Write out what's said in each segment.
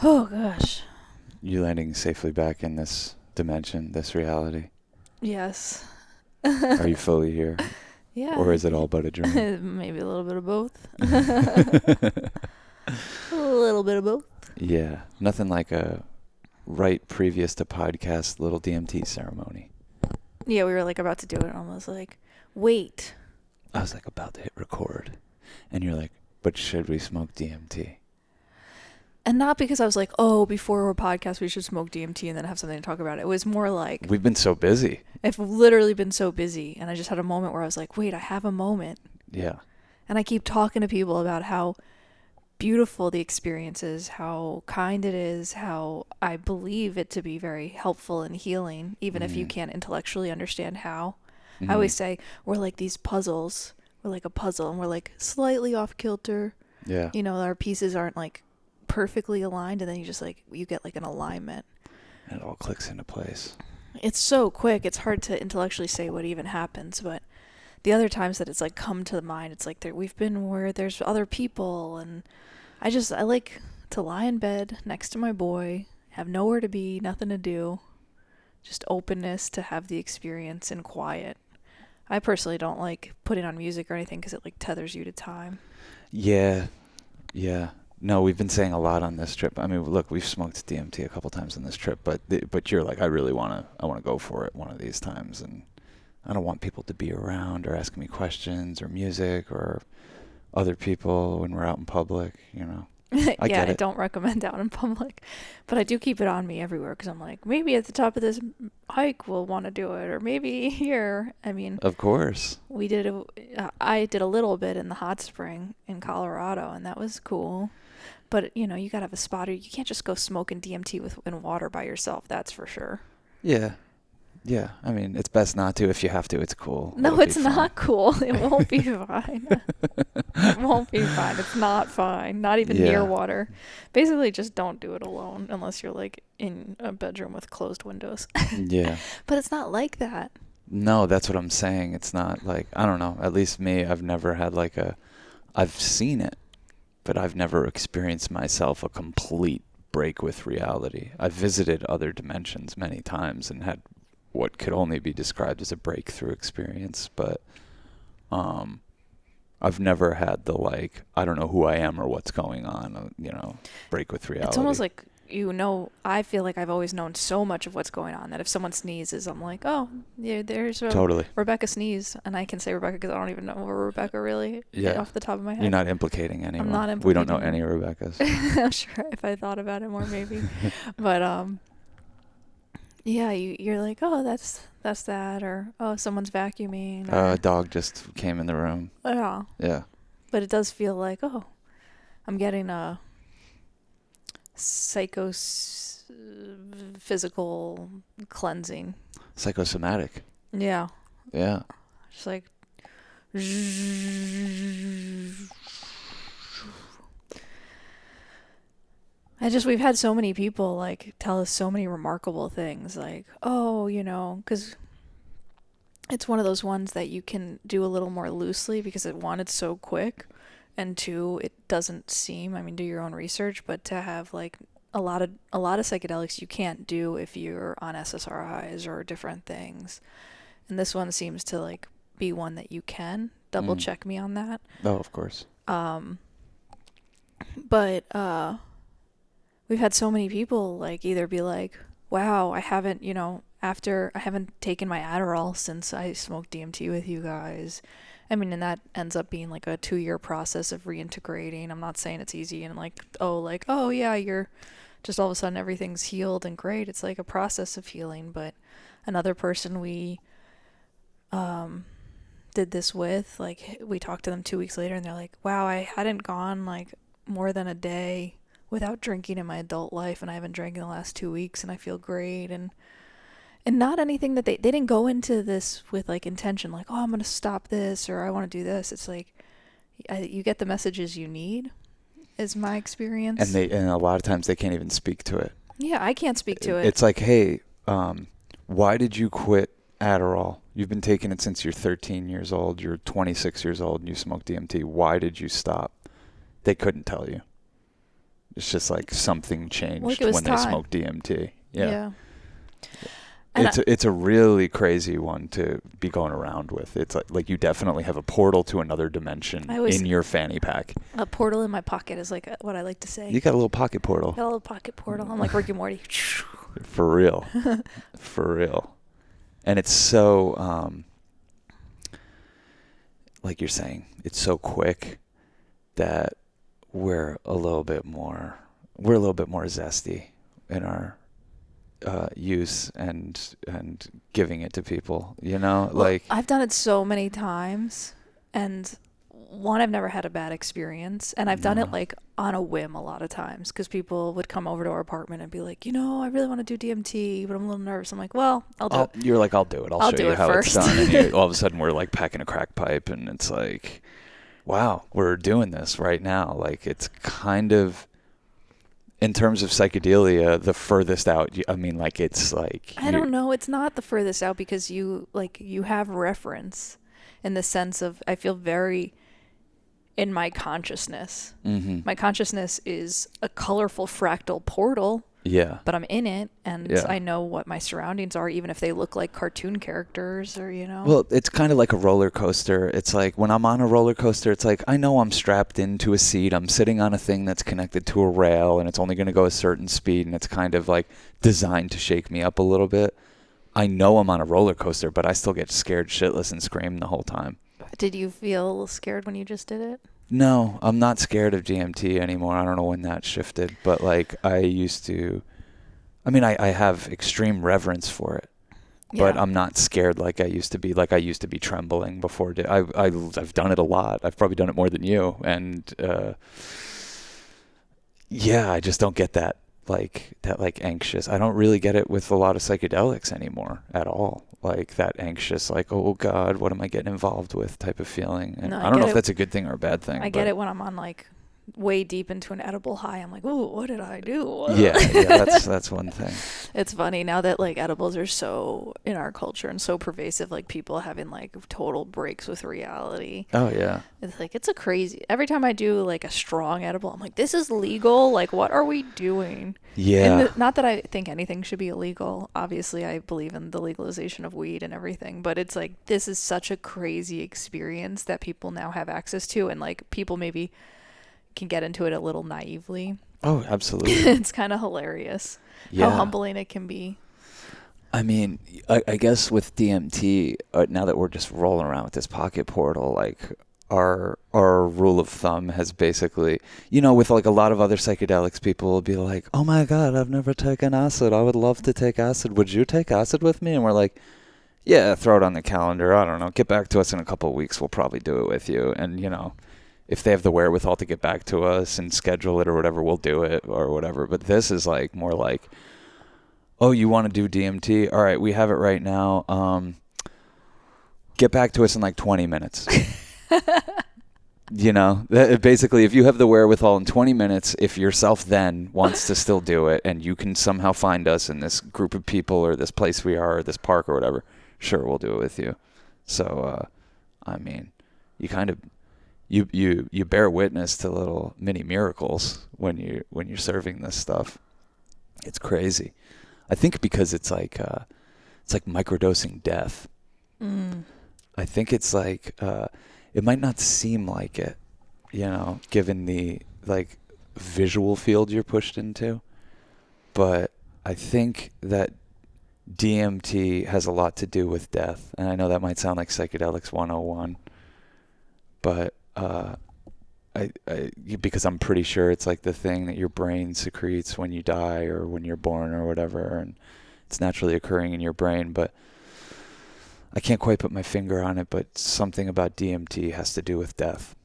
Oh, gosh. You landing safely back in this dimension, this reality? Yes. Are you fully here? Yeah. Or is it all but a dream? Maybe a little bit of both. A little bit of both. Yeah. Nothing like a right previous to podcast little DMT ceremony. Yeah, we were like about to do it. Almost like, wait. I was like about to hit record. And you're like, but should we smoke DMT? And not because I was like, oh, before our podcast, we should smoke DMT and then have something to talk about. It was more like, We've been so busy. I've literally been so busy. And I just had a moment where I was like, wait, I have a moment. Yeah. And I keep talking to people about how beautiful the experience is, how kind it is, how I believe it to be very helpful and healing, even if you can't intellectually understand how. I always say we're like these puzzles. We're like a puzzle and we're like slightly off kilter. Yeah. You know, our pieces aren't like perfectly aligned, and then you get like an alignment. And it all clicks into place. It's so quick. It's hard to intellectually say what even happens, but the other times that it's like come to the mind, it's like we've been where there's other people, and I like to lie in bed next to my boy, have nowhere to be, nothing to do, just openness to have the experience in quiet. I personally don't like putting on music or anything because it like tethers you to time. Yeah. Yeah. No, we've been saying a lot on this trip. I mean, look, we've smoked DMT a couple times on this trip, but you're like, I want to go for it one of these times, and I don't want people to be around or asking me questions or music or other people when we're out in public, you know. I don't recommend out in public, but I do keep it on me everywhere because I'm like, maybe at the top of this hike we'll want to do it, or maybe here. I mean, Of course. I did a little bit in the hot spring in Colorado, and that was cool. But you know, you gotta have a spotter. You can't just go smoking DMT in water by yourself. That's for sure. Yeah. Yeah. I mean, it's best not to. If you have to, it's cool. No, It'll be it's not cool. It won't be fine. It won't be fine. It's not fine. Not even near Yeah. water. Basically, just don't do it alone unless you're like in a bedroom with closed windows. Yeah. But it's not like that. No, that's what I'm saying. It's not like, I don't know, at least me, I've never had I've seen it, but I've never experienced myself a complete break with reality. I've visited other dimensions many times and had what could only be described as a breakthrough experience, but I've never had the I don't know who I am or what's going on, break with reality. It's almost like, I feel like I've always known so much of what's going on that if someone sneezes, I'm like, oh, yeah, there's Totally. Rebecca sneeze. And I can say Rebecca because I don't even know Rebecca really off the top of my head. You're not implicating anyone. I'm not implicating. We don't know any Rebeccas. I'm sure if I thought about it more, maybe. But, yeah, you're like, oh, that's that, or oh, someone's vacuuming. Or, A dog just came in the room. yeah. Yeah. But it does feel like, oh, I'm getting a physical cleansing. Psychosomatic. Yeah. Yeah. Just like. We've had so many people like tell us so many remarkable things, like, oh, because it's one of those ones that you can do a little more loosely because one, it's so quick, and two, it doesn't seem, I mean, do your own research, but to have like a lot of psychedelics you can't do if you're on SSRIs or different things. And this one seems to like be one that you can double check me on that. Oh, of course. But we've had so many people like either be like, wow, I haven't taken my Adderall since I smoked DMT with you guys. I mean, and that ends up being like a 2-year process of reintegrating. I'm not saying it's easy and oh yeah, you're just all of a sudden everything's healed and great. It's like a process of healing. But another person we did this with, like, we talked to them 2 weeks later and they're like, wow, I hadn't gone like more than a day without drinking in my adult life, and I haven't drank in the last 2 weeks, and I feel great. And not anything that they didn't go into this with like intention, like, oh, I'm going to stop this or I want to do this. It's like, you get the messages you need, is my experience. And a lot of times they can't even speak to it. Yeah, I can't speak to it. It's like, hey, why did you quit Adderall? You've been taking it since you're 13 years old. You're 26 years old and you smoke DMT. Why did you stop? They couldn't tell you. It's just like something Like changed it was when they time. smoked DMT. Yeah. Yeah. And It's a really crazy one to be going around with. It's like you definitely have a portal to another dimension I always in your fanny pack. a portal in my pocket is like what I like to say. You got a little pocket portal. Got a little pocket portal. I'm like Rick and Morty. For real. For real. And it's so like you're saying, it's so quick that we're a little bit more zesty in our use and giving it to people, Well, like I've done it so many times, and one, I've never had a bad experience, and I've done it no. like on a whim a lot of times because people would come over to our apartment and be like, I really want to do DMT, but I'm a little nervous. I'm like, well, I'll do it. You're like, I'll do it. I'll I'll show do you it how first. it's done. And all of a sudden we're like packing a crack pipe and it's like, wow, we're doing this right now. Like it's kind of, in terms of psychedelia, the furthest out. I mean, like it's like I don't know. It's not the furthest out because you have reference in the sense of I feel very in my consciousness. Mm-hmm. My consciousness is a colorful fractal portal, Yeah. but I'm in it and Yeah. I know what my surroundings are, even if they look like cartoon characters or. Well, it's kind of like a roller coaster. It's like when I'm on a roller coaster, it's like I know I'm strapped into a seat. I'm sitting on a thing that's connected to a rail and it's only going to go a certain speed and it's kind of like designed to shake me up a little bit. I know I'm on a roller coaster, but I still get scared shitless and scream the whole time. Did you feel scared when you just did it? No, I'm not scared of DMT anymore. I don't know when that shifted, but like I used to. I mean, I have extreme reverence for it, but Yeah. I'm not scared like I used to be. Like I used to be trembling before. I've done it a lot. I've probably done it more than you, and yeah, I just don't get that like anxious. I don't really get it with a lot of psychedelics anymore at all. Like that anxious, like, oh God, what am I getting involved with type of feeling. And No, I don't know if that's a good thing or a bad thing. I get it when I'm on like way deep into an edible high. I'm like, ooh, what did I do? Yeah, that's one thing. It's funny now that like edibles are so in our culture and so pervasive, like people having like total breaks with reality. Oh yeah. It's like it's a crazy. Every time I do like a strong edible, I'm like, this is legal. Like, what are we doing? Yeah. And not that I think anything should be illegal. Obviously, I believe in the legalization of weed and everything, but it's like this is such a crazy experience that people now have access to, and like people maybe can get into it a little naively. Oh, absolutely. It's kind of hilarious how humbling it can be. I mean, I guess with DMT, now that we're just rolling around with this pocket portal, like our rule of thumb has basically, with like a lot of other psychedelics, people will be like, oh my God, I've never taken acid. I would love to take acid. Would you take acid with me? And we're like, yeah, throw it on the calendar. I don't know. Get back to us in a couple of weeks. We'll probably do it with you. And, if they have the wherewithal to get back to us and schedule it or whatever, we'll do it or whatever. But this is like more like, oh, you want to do DMT? All right, we have it right now. Get back to us in like 20 minutes. Basically, if you have the wherewithal in 20 minutes, if yourself then wants to still do it and you can somehow find us in this group of people or this place we are or this park or whatever, sure, we'll do it with you. So, I mean, you kind of... You bear witness to little mini miracles when you're serving this stuff. It's crazy. I think because it's like microdosing death. Mm. I think it's like it might not seem like it, given the like visual field you're pushed into, but I think that DMT has a lot to do with death. And I know that might sound like psychedelics 101, but because I'm pretty sure it's like the thing that your brain secretes when you die or when you're born or whatever, and it's naturally occurring in your brain, but I can't quite put my finger on it, but something about DMT has to do with death.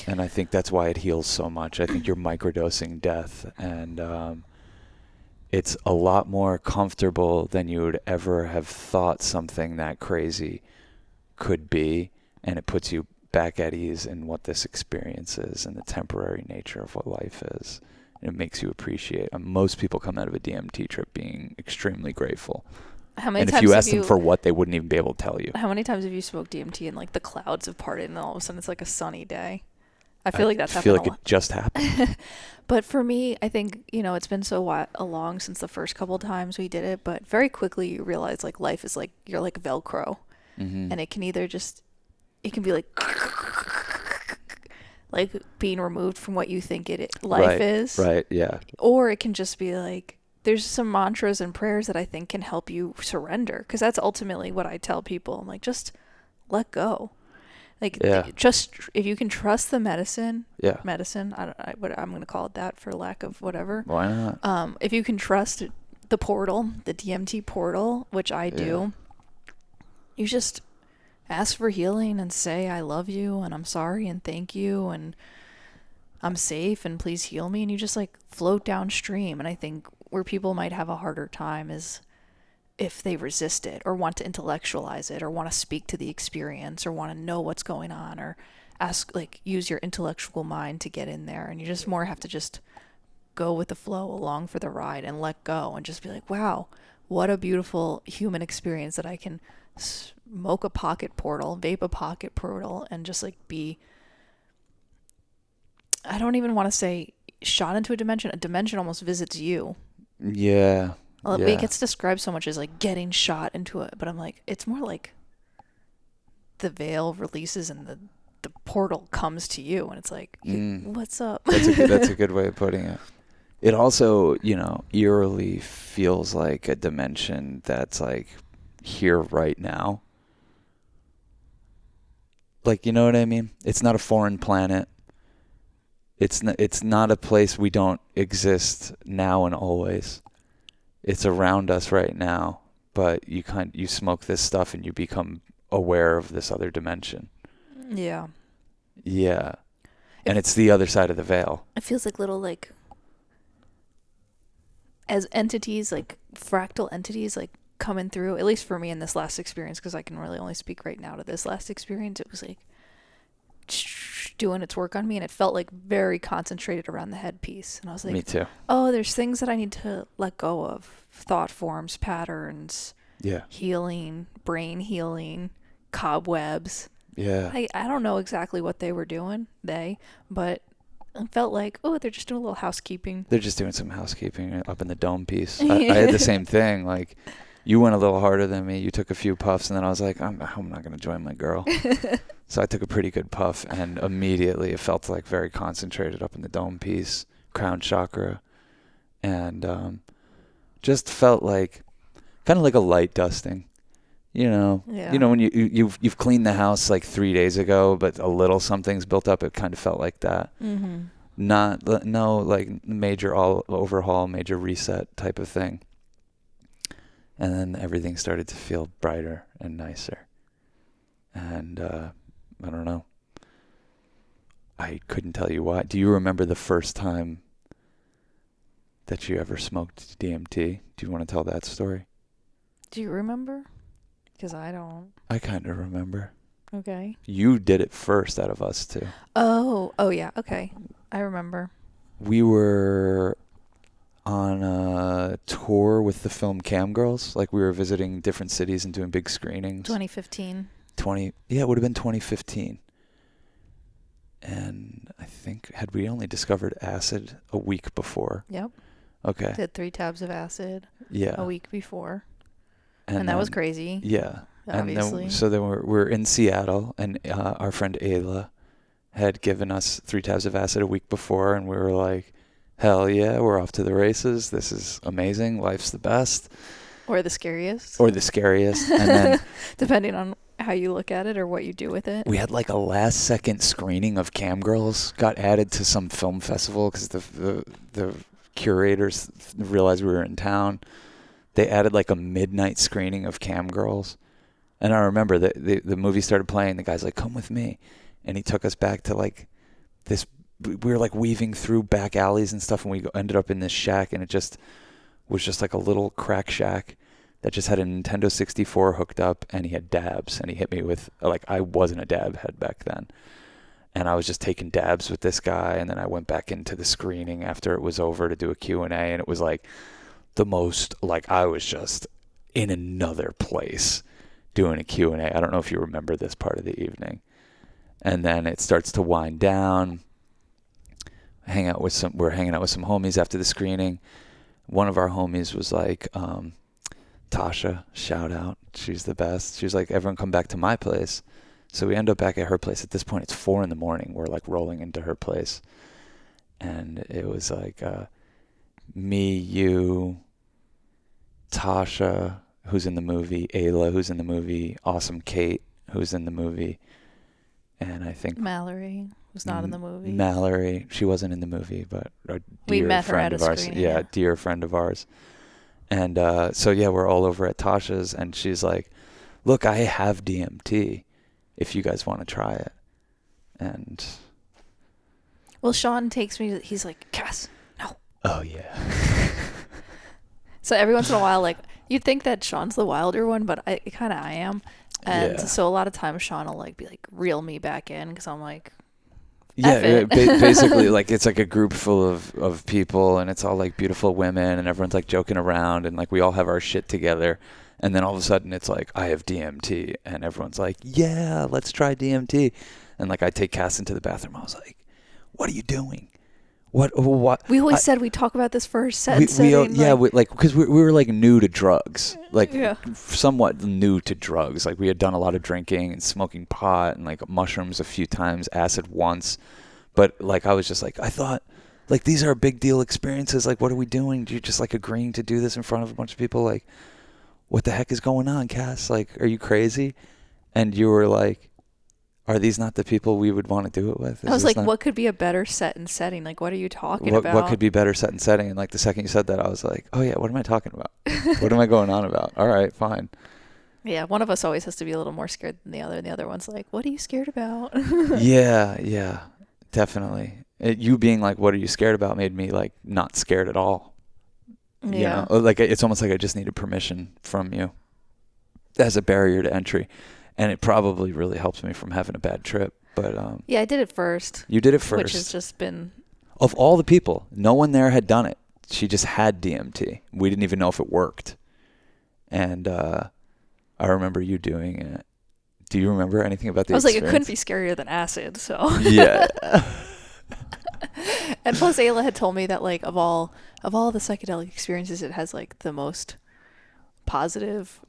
And I think that's why it heals so much. I think you're microdosing death, and it's a lot more comfortable than you would ever have thought something that crazy could be, and it puts you back at ease in what this experience is and the temporary nature of what life is. And it makes you appreciate. Most people come out of a DMT trip being extremely grateful. How many and times if you have ask them for what, they wouldn't even be able to tell you. How many times have you smoked DMT and like the clouds have parted and all of a sudden it's like a sunny day? I feel like I that's feel happened like a it lot. just happened. But for me, I think, it's been so long since the first couple times we did it, but very quickly you realize like life is like you're like Velcro, Mm-hmm. and it can be like like being removed from what you think life Right. is, Right. Yeah. or it can just be like there's some mantras and prayers that I think can help you surrender, because that's ultimately what I tell people. I'm like, just let go. Like Yeah. just if you can trust the Yeah. medicine, what I'm going to call it that for lack of whatever. Why not? If you can trust the portal, the DMT portal, which I Yeah. do, you just ask for healing and say I love you and I'm sorry and thank you and I'm safe and please heal me, and you just like float downstream. And I think where people might have a harder time is if they resist it or want to intellectualize it or want to speak to the experience or want to know what's going on or use your intellectual mind to get in there, and you just more have to just go with the flow along for the ride and let go and just be like, wow, what a beautiful human experience that I can smoke a pocket portal, vape a pocket portal, and just like be, I don't even want to say shot into a dimension. A dimension almost visits you. Yeah. Well, it Yeah. gets described so much as like getting shot into it, but I'm like, it's more like the veil releases and the portal comes to you, and it's like, what's up? That's a good way of putting it. It also, eerily feels like a dimension that's like here right now. Like, you know what I mean? It's not a foreign planet. It's not a place we don't exist now and always. It's around us right now, but you smoke this stuff and you become aware of this other dimension. Yeah. Yeah. And it's the other side of the veil. It feels like little like as entities, like fractal entities, like coming through, at least for me in this last experience, because I can really only speak right now to this last experience. It was like doing its work on me, and it felt like very concentrated around the headpiece. And I was like, Me too. oh, there's things that I need to let go of, thought forms, patterns, Yeah. healing, brain healing, cobwebs. Yeah. I don't know exactly what they were doing, but it felt like, oh, they're just doing a little housekeeping. They're just doing some housekeeping up in the dome piece. I had the same thing. Like, you went a little harder than me. You took a few puffs, and then I was like, I'm not going to join my girl. So I took a pretty good puff, and immediately it felt like very concentrated up in the dome piece, crown chakra, and just felt like kind of like a light dusting. Yeah. When you've cleaned the house like 3 days ago, but a little something's built up. It kind of felt like that. Mm-hmm. No, like major overhaul, major reset type of thing. And then everything started to feel brighter and nicer. And I don't know. I couldn't tell you why. Do you remember the first time that you ever smoked DMT? Do you want to tell that story? Do you remember? Because I don't. I kind of remember. Okay. You did it first out of us two. Oh yeah. Okay. I remember. We were on a tour with the film Cam Girls. Like, we were visiting different cities and doing big screenings. 2015. Yeah, it would have been 2015. And I think, had we only discovered acid a week before? Yep. Okay. Did 3 tabs of acid Yeah. a week before. And that was then- crazy. Yeah. Obviously. And then we're in Seattle, and our friend Ayla had given us 3 tabs of acid a week before, and we were like, hell yeah, we're off to the races. This is amazing. Life's the best. Or the scariest. Or the scariest. And then depending on how you look at it or what you do with it. we had like a last second screening of Cam Girls, got added to some film festival because the curators realized we were in town. They added like a midnight screening of Cam Girls. And I remember that the movie started playing. The guy's like, come with me. And he took us back to like this. We were like weaving through back alleys and stuff. And we ended up in this shack. And it just was just like a little crack shack that just had a Nintendo 64 hooked up. And he had dabs. And he hit me with, like, I wasn't a dab head back then. And I was just taking dabs with this guy. And then I went back into the screening after it was over to do a Q&A. And it was like the most, like, I was just in another place doing a Q&A. I don't know if you remember this part of the evening. And then it starts to wind down. we're hanging out with some homies after the screening. One of our homies was like, Tasha, shout out. She's the best. She was like, everyone come back to my place. So we end up back at her place. At this point, it's 4 a.m. We're like rolling into her place. And it was like me, you, Tasha, who's in the movie, Ayla, who's in the movie, Awesome Kate, who's in the movie, and I think Mallory was not in the movie. Mallory, she wasn't in the movie, but a We dear met her friend at of a ours. screening, Yeah, yeah. dear friend of ours. And so yeah, we're all over at Tasha's, and she's like, "Look, I have DMT. If you guys want to try it." And Well, Sean takes me. He's like, Cass, no. oh yeah. So every once in a while, like, you'd think that Sean's the wilder one, but I am. And Yeah. so a lot of times Sean will like be like reel me back in because I'm like, Yeah, F it. basically, like, it's like a group full of people, and it's all like beautiful women, and everyone's like joking around, and like we all have our shit together, and then all of a sudden it's like, I have DMT, and everyone's like, yeah, let's try DMT, and like I take Cass into the bathroom. I was like, what are you doing? What? we always said we talk about this first set. Because we were like new to drugs, like Yeah. somewhat new to drugs. Like we had done a lot of drinking and smoking pot and like mushrooms a few times, acid once, but like I was just like, I thought like these are big deal experiences. Like what are we doing? You're just like agreeing to do this in front of a bunch of people. Like what the heck is going on, Cass? Like, are you crazy? And you were like, are these not the people we would want to do it with? I was like, what could be a better set and setting? Like, what are you talking about? What could be better set and setting? And like the second you said that, I was like, oh yeah, what am I talking about? What am I going on about? All right, fine. Yeah, one of us always has to be a little more scared than the other, and the other one's like, what are you scared about? Yeah, definitely. You being like, what are you scared about, made me like not scared at all. Yeah. You know, like it's almost like I just needed permission from you as a barrier to entry. And it probably really helps me from having a bad trip. But Yeah, I did it first. You did it first. Which has just been... Of all the people, no one there had done it. She just had DMT. We didn't even know if it worked. And I remember you doing it. Do you remember anything about the experience? Like, it couldn't be scarier than acid, so... Yeah. And plus, Ayla had told me that, like, of all the psychedelic experiences, it has, like, the most positive...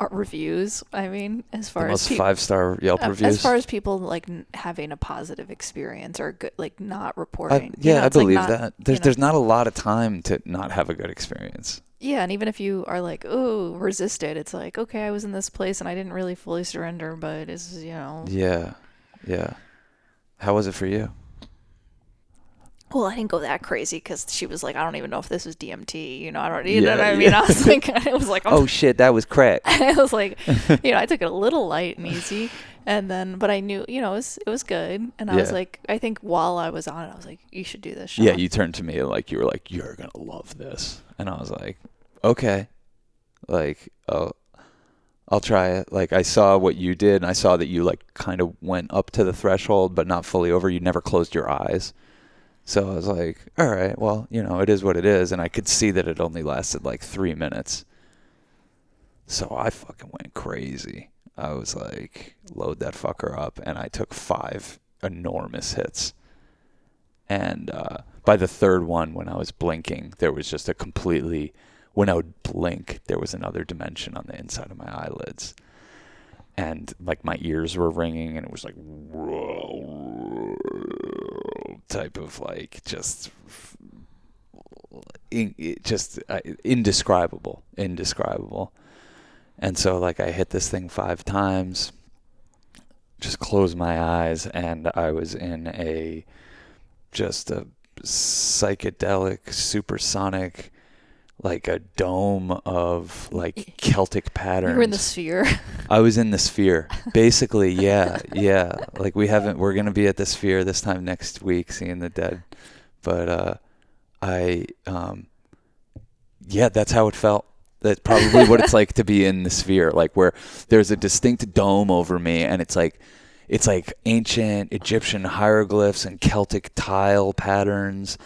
reviews. I mean, as far the as most 5-star Yelp reviews. As far as people like having a positive experience or good, like not reporting. I believe like that. There's not a lot of time to not have a good experience. Yeah, and even if you are like, oh, resisted, it's like, okay, I was in this place and I didn't really fully surrender, but it's Yeah. How was it for you? Well, I didn't go that crazy because she was like, I don't even know if this is DMT. I don't. You know what I mean? I was like, it was like, oh shit, that was crack. I was like, I took it a little light and easy, and then, but I knew, it was good, and I was like, I think while I was on it, I was like, you should do this, Sean. Yeah, you turned to me like you were like, you're gonna love this, and I was like, okay, like, oh, I'll try it. Like I saw what you did, and I saw that you like kind of went up to the threshold, but not fully over. You never closed your eyes. So I was like, all right, well, it is what it is. And I could see that it only lasted like 3 minutes. So I fucking went crazy. I was like, load that fucker up. And I took 5 enormous hits. And by the third one, when I was blinking, there was just when I would blink, there was another dimension on the inside of my eyelids. And like my ears were ringing, and it was like type of like just indescribable. And so like I hit this thing 5 times, just closed my eyes, and I was in just a psychedelic, supersonic, like a dome of like Celtic patterns. You were in the sphere. I was in the sphere. Basically, yeah. Like we're going to be at the sphere this time next week, seeing the dead. But that's how it felt. That's probably what it's like to be in the sphere, like where there's a distinct dome over me, and it's like ancient Egyptian hieroglyphs and Celtic tile patterns.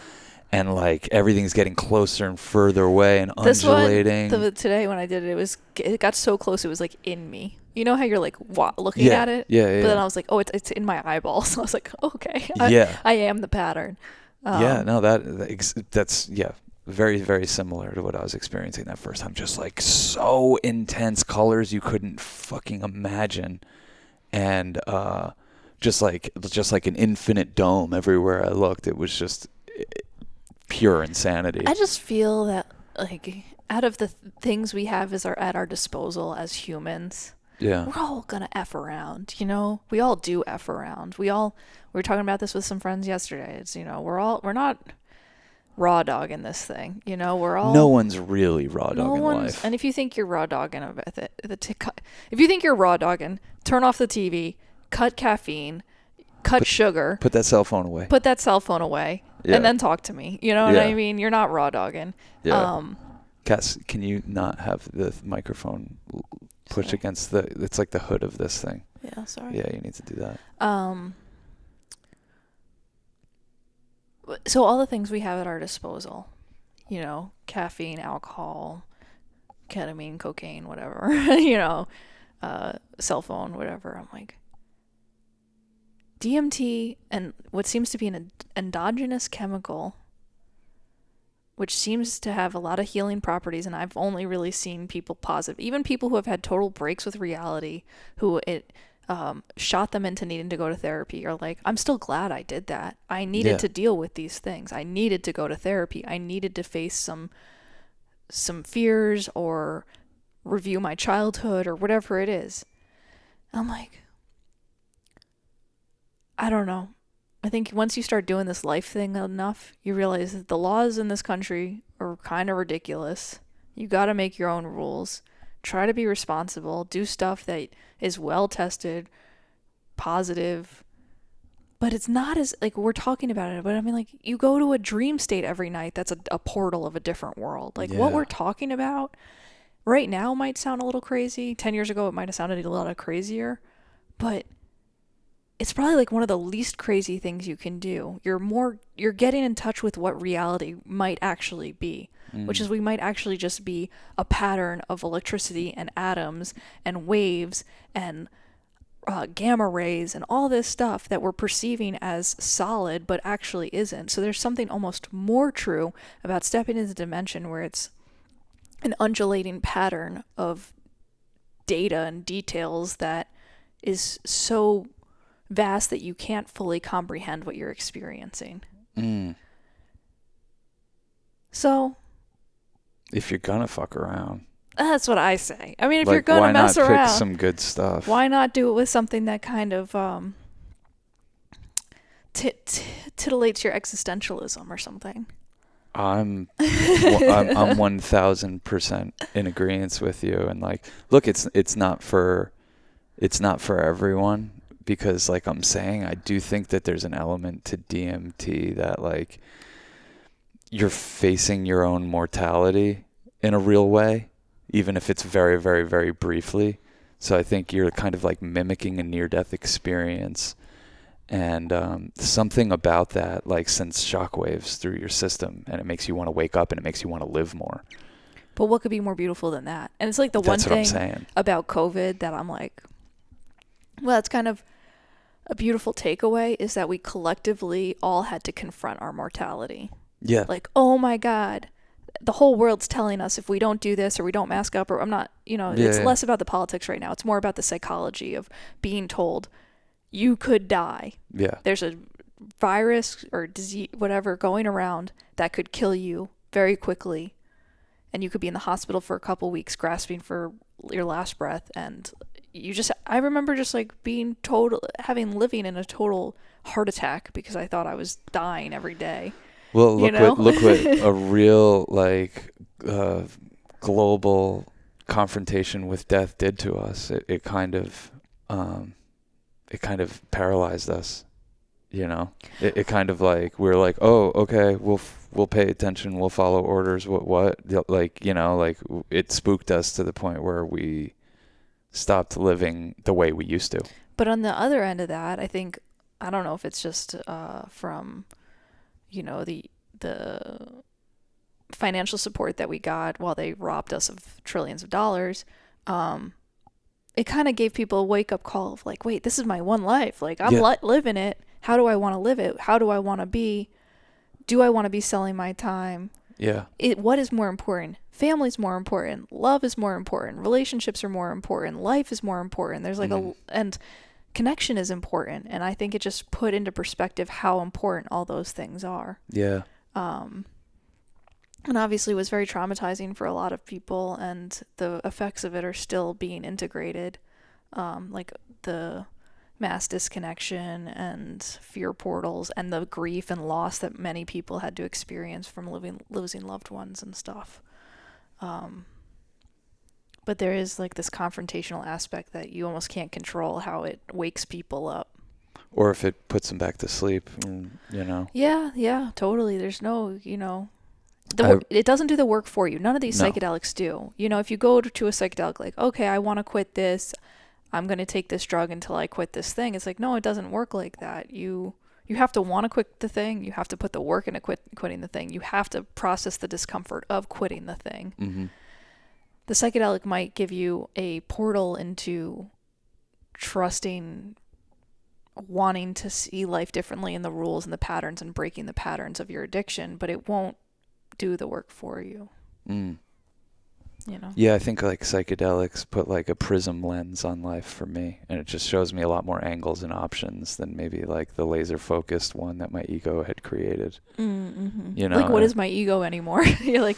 And like everything's getting closer and further away and undulating. This one, today when I did it, it got so close it was like in me. You know how you're like looking at it? Yeah. But then I was like, oh, it's in my eyeball. So I was like, okay, I am the pattern. Yeah, no, that's yeah, very very similar to what I was experiencing that first time. Just like so intense colors you couldn't fucking imagine, and just like an infinite dome everywhere I looked. It was just pure insanity. I just feel that like out of the things we have at our disposal as humans, Yeah, we're all gonna f around. We all do f around. We were talking about this with some friends yesterday. It's we're not raw dogging this thing. We're no all one's really raw no dogging one's. life. And if you think you're raw dogging if you think you're raw dogging, turn off the TV, cut caffeine, cut sugar, Put that cell phone away. put that cell phone away, Yeah, and then talk to me. You know what yeah, I mean? You're not raw dogging. yeah. Um, Cass, can you not have the microphone pushed sorry. against it's like the hood of this thing. Yeah, sorry. Yeah, you need to do that. So all the things we have at our disposal, caffeine, alcohol, ketamine, cocaine, whatever, cell phone, whatever. I'm like, DMT and what seems to be an endogenous chemical, which seems to have a lot of healing properties, and I've only really seen people positive, even people who have had total breaks with reality, who it shot them into needing to go to therapy, are like, I'm still glad I did that. I needed Yeah. to deal with these things. I needed to go to therapy. I needed to face some fears or review my childhood or whatever it is. I'm like, I don't know. I think once you start doing this life thing enough, you realize that the laws in this country are kind of ridiculous. You got to make your own rules. Try to be responsible. Do stuff that is well tested, positive. But it's not as, like, we're talking about it, but I mean, like, you go to a dream state every night that's a portal of a different world. Like, what Yeah. we're talking about right now might sound a little crazy. 10 years ago, it might have sounded a lot crazier. But it's probably like one of the least crazy things you can do. You're getting in touch with what reality might actually be, which is we might actually just be a pattern of electricity and atoms and waves and gamma rays and all this stuff that we're perceiving as solid but actually isn't. So there's something almost more true about stepping into the dimension where it's an undulating pattern of data and details that is so vast that you can't fully comprehend what you're experiencing. So If you're gonna fuck around, that's what I say. I mean, if like, you're gonna why mess not around, pick some good stuff? why not do it with something that kind of titillates your existentialism or something? I'm 1000% in agreement with you, and like, look, it's not for everyone, because like I'm saying, I do think that there's an element to DMT that, like, you're facing your own mortality in a real way, even if it's very very very briefly. So I think you're kind of like mimicking a near-death experience, and something about that like sends shockwaves through your system, and it makes you want to wake up, and it makes you want to live more. But what could be more beautiful than that? And it's like the That's one what I'm thing saying. about COVID that I'm like, well, it's kind of a beautiful takeaway, is that we collectively all had to confront our mortality. Yeah. Like, oh my God, the whole world's telling us if we don't do this or we don't mask up, or I'm not, it's less about the politics right now. It's more about the psychology of being told you could die. Yeah. There's a virus or disease, whatever, going around that could kill you very quickly. And you could be in the hospital for a couple weeks grasping for your last breath. And I remember just like living in a total heart attack because I thought I was dying every day. Well, look what a real like global confrontation with death did to us. It kind of paralyzed us. It kind of like, we're like, oh, okay, we'll pay attention, we'll follow orders. What like, like, it spooked us to the point where we stopped living the way we used to. But on the other end of that, I don't know if it's just from the financial support that we got while they robbed us of trillions of dollars. It kind of gave people a wake-up call of like, wait, this is my one life. Like, I'm living it. How do I want to live it? How do I want to be Do I want to be selling my time? Yeah. What is more important? Family's more important. Love is more important. Relationships are more important. Life is more important. There's like Mm. and connection is important. And I think it just put into perspective how important all those things are. Yeah. Um, and obviously was very traumatizing for a lot of people, and the effects of it are still being integrated. Like the mass disconnection and fear portals and the grief and loss that many people had to experience from losing loved ones and stuff. But there is like this confrontational aspect that you almost can't control how it wakes people up. Or if it puts them back to sleep, you know. Yeah, totally. There's no, I, it doesn't do the work for you. None of these no. psychedelics do. If you go to a psychedelic, like, okay, I want to quit this, I'm going to take this drug until I quit this thing. It's like, no, it doesn't work like that. You have to want to quit the thing. You have to put the work into quitting the thing. You have to process the discomfort of quitting the thing. Mm-hmm. The psychedelic might give you a portal into trusting, wanting to see life differently in the rules and the patterns and breaking the patterns of your addiction, but it won't do the work for you. Mm. You know? Yeah, I think like psychedelics put like a prism lens on life for me, and it just shows me a lot more angles and options than maybe like the laser focused one that my ego had created. Mm-hmm. You know, like, what is my ego anymore? You're like,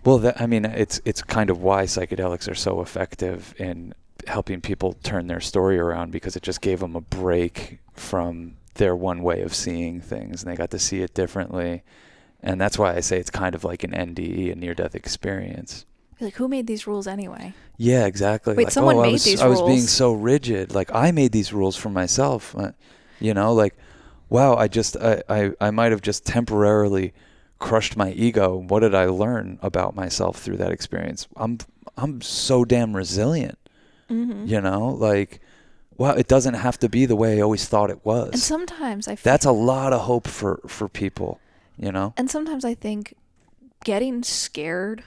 well, I mean, it's kind of why psychedelics are so effective in helping people turn their story around, because it just gave them a break from their one way of seeing things, and they got to see it differently. And that's why I say it's kind of like an NDE, a near-death experience. like, who made these rules anyway? Yeah, exactly. Wait, like, someone I made was, these I was being rules. so rigid. Like, I made these rules for myself. Like, wow, I might have just temporarily crushed my ego. What did I learn about myself through that experience? I'm so damn resilient. Mm-hmm. Like, wow, it doesn't have to be the way I always thought it was. And sometimes That's a lot of hope for people, And sometimes I think getting scared.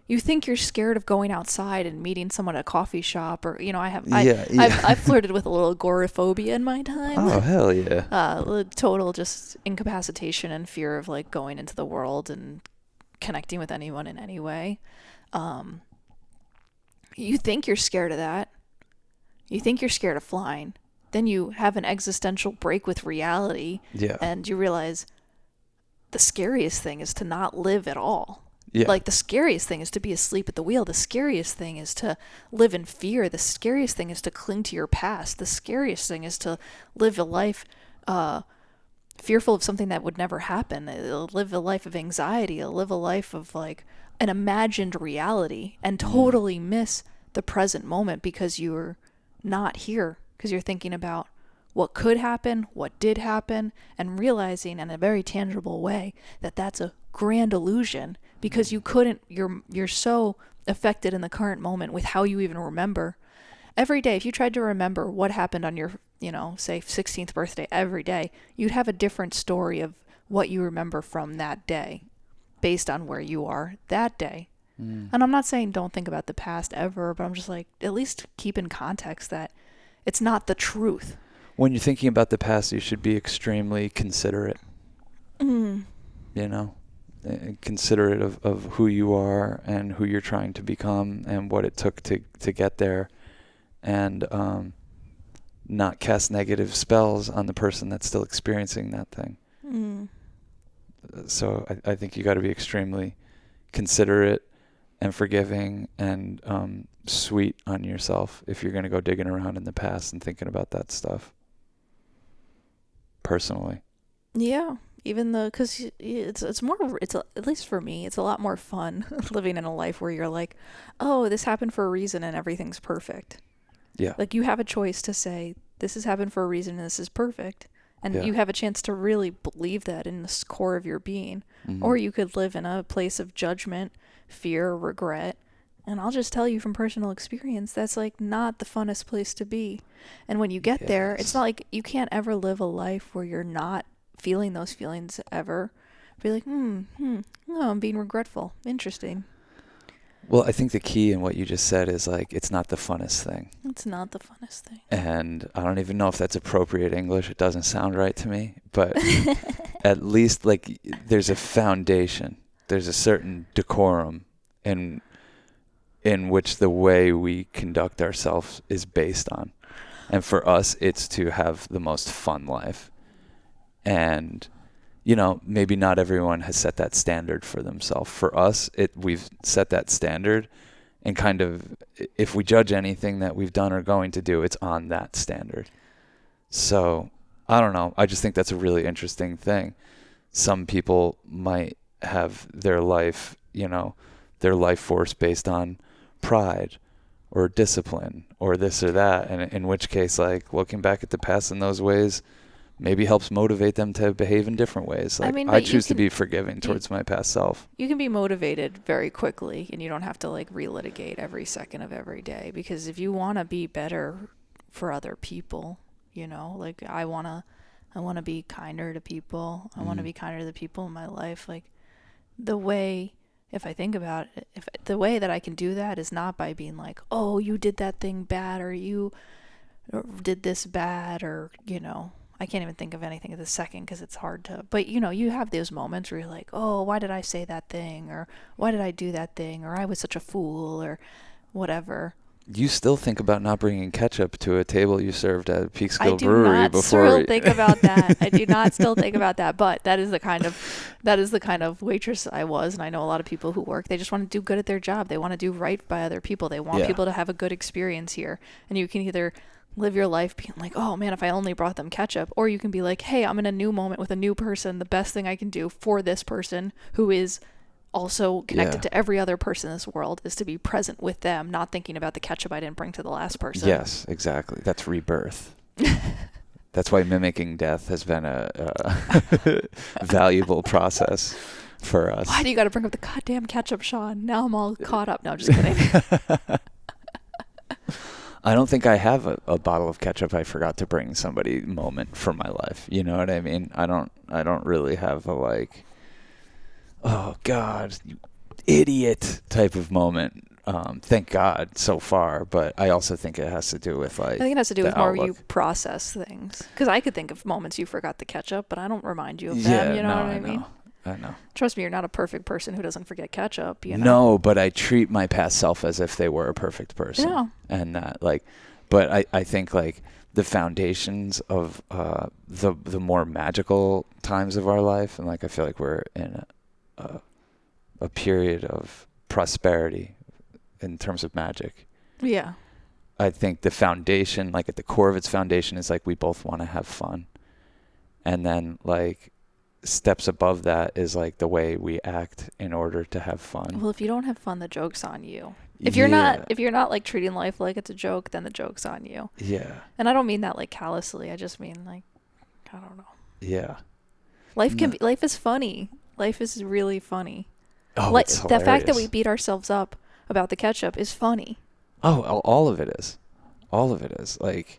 You think you're scared of going outside and meeting someone at a coffee shop, or I've flirted with a little agoraphobia in my time. Oh, hell yeah. Total just incapacitation and fear of like going into the world and connecting with anyone in any way. You think you're scared of that. You think you're scared of flying. Then you have an existential break with reality, Yeah. and you realize the scariest thing is to not live at all. Yeah. Like, the scariest thing is to be asleep at the wheel. The scariest thing is to live in fear. The scariest thing is to cling to your past. The scariest thing is to live a life fearful of something that would never happen. Live a life of anxiety. Live a life of like an imagined reality, and totally miss the present moment because you're not here, because you're thinking about what could happen, what did happen, and realizing in a very tangible way that that's a grand illusion, because you're so affected in the current moment with how you even remember. Every day, if you tried to remember what happened on your, say 16th birthday every day, you'd have a different story of what you remember from that day based on where you are that day. And I'm not saying don't think about the past ever, but I'm just like, at least keep in context that it's not the truth. When you're thinking about the past, you should be extremely considerate. Considerate of who you are and who you're trying to become and what it took to get there, and not cast negative spells on the person that's still experiencing that thing. So I think you got to be extremely considerate and forgiving and sweet on yourself if you're going to go digging around in the past and thinking about that stuff. Personally. Yeah, even though, because at least for me, it's a lot more fun living in a life where you're like, oh, this happened for a reason and everything's perfect. Yeah. Like, you have a choice to say, this has happened for a reason and this is perfect. And you have a chance to really believe that in the core of your being. Or you could live in a place of judgment, fear, regret. And I'll just tell you from personal experience, that's like not the funnest place to be. And when you get there, it's not like you can't ever live a life where you're not feeling those feelings ever. Be like, no, I'm being regretful. Interesting. Well, I think the key in what you just said is like it's not the funnest thing. It's not the funnest thing. And I don't even know if that's appropriate English. It doesn't sound right to me, but at least like there's a foundation. There's a certain decorum in which the way we conduct ourselves is based on. And for us, it's to have the most fun life. And, you know, maybe not everyone has set that standard for themselves. For us, we've set that standard, and kind of, if we judge anything that we've done or going to do, it's on that standard. So, I don't know. I just think that's a really interesting thing. Some people might have their life, you know, their life force based on pride or discipline or this or that, and in which case, like, looking back at the past in those ways maybe helps motivate them to behave in different ways. Like, I mean, I choose to be forgiving towards my past self. You can be motivated very quickly, and you don't have to like relitigate every second of every day, because if you want to be better for other people, you know, like I want to be kinder to people. I want to be kinder to the people in my life. Like, the way, if I think about it, if the way that I can do that is not by being like, oh, you did that thing bad, or you did this bad, or, you know, I can't even think of anything at the second because it's hard to, but you know, you have those moments where you're like, oh, why did I say that thing? Or why did I do that thing? Or I was such a fool, or whatever. You still think about not bringing ketchup to a table you served at Peekskill I do Brewery not before. still think about that. I do not still think about that, but that is the kind of waitress I was, and I know a lot of people who work, they just want to do good at their job. They want to do right by other people. They want people to have a good experience here. And you can either live your life being like, oh man, if I only brought them ketchup, or you can be like, hey, I'm in a new moment with a new person. The best thing I can do for this person who is also connected to every other person in this world is to be present with them, not thinking about the ketchup I didn't bring to the last person. Yes, exactly. That's rebirth. That's why mimicking death has been a valuable process for us. Why do you got to bring up the goddamn ketchup, Sean? Now I'm all caught up. No, I'm just kidding. I don't think I have a bottle of ketchup I forgot to bring somebody moment for my life. You know what I mean? I don't really have a like, oh God, you idiot type of moment. Thank God so far, but I also think it has to do with like, I think it has to do with more outlook. you process things. Because I could think of moments you forgot the ketchup, but I don't remind you of them. You know what I mean? I know. Trust me, you're not a perfect person who doesn't forget ketchup. You know? No, but I treat my past self as if they were a perfect person. Yeah. And that, like, but I think like the foundations of the more magical times of our life, and like I feel like we're in a period of prosperity in terms of magic. Yeah. I think the foundation, like at the core of its foundation, is like we both want to have fun, and then like steps above that is like the way we act in order to have fun. Well, if you don't have fun, the joke's on you. If you're not like treating life like it's a joke, then the joke's on you. Yeah. And I don't mean that like callously. I just mean like, I don't know. Yeah. Life is funny. Life is really funny. Oh, it's hilarious. The fact that we beat ourselves up about the ketchup is funny. Oh, all of it is. All of it is. Like,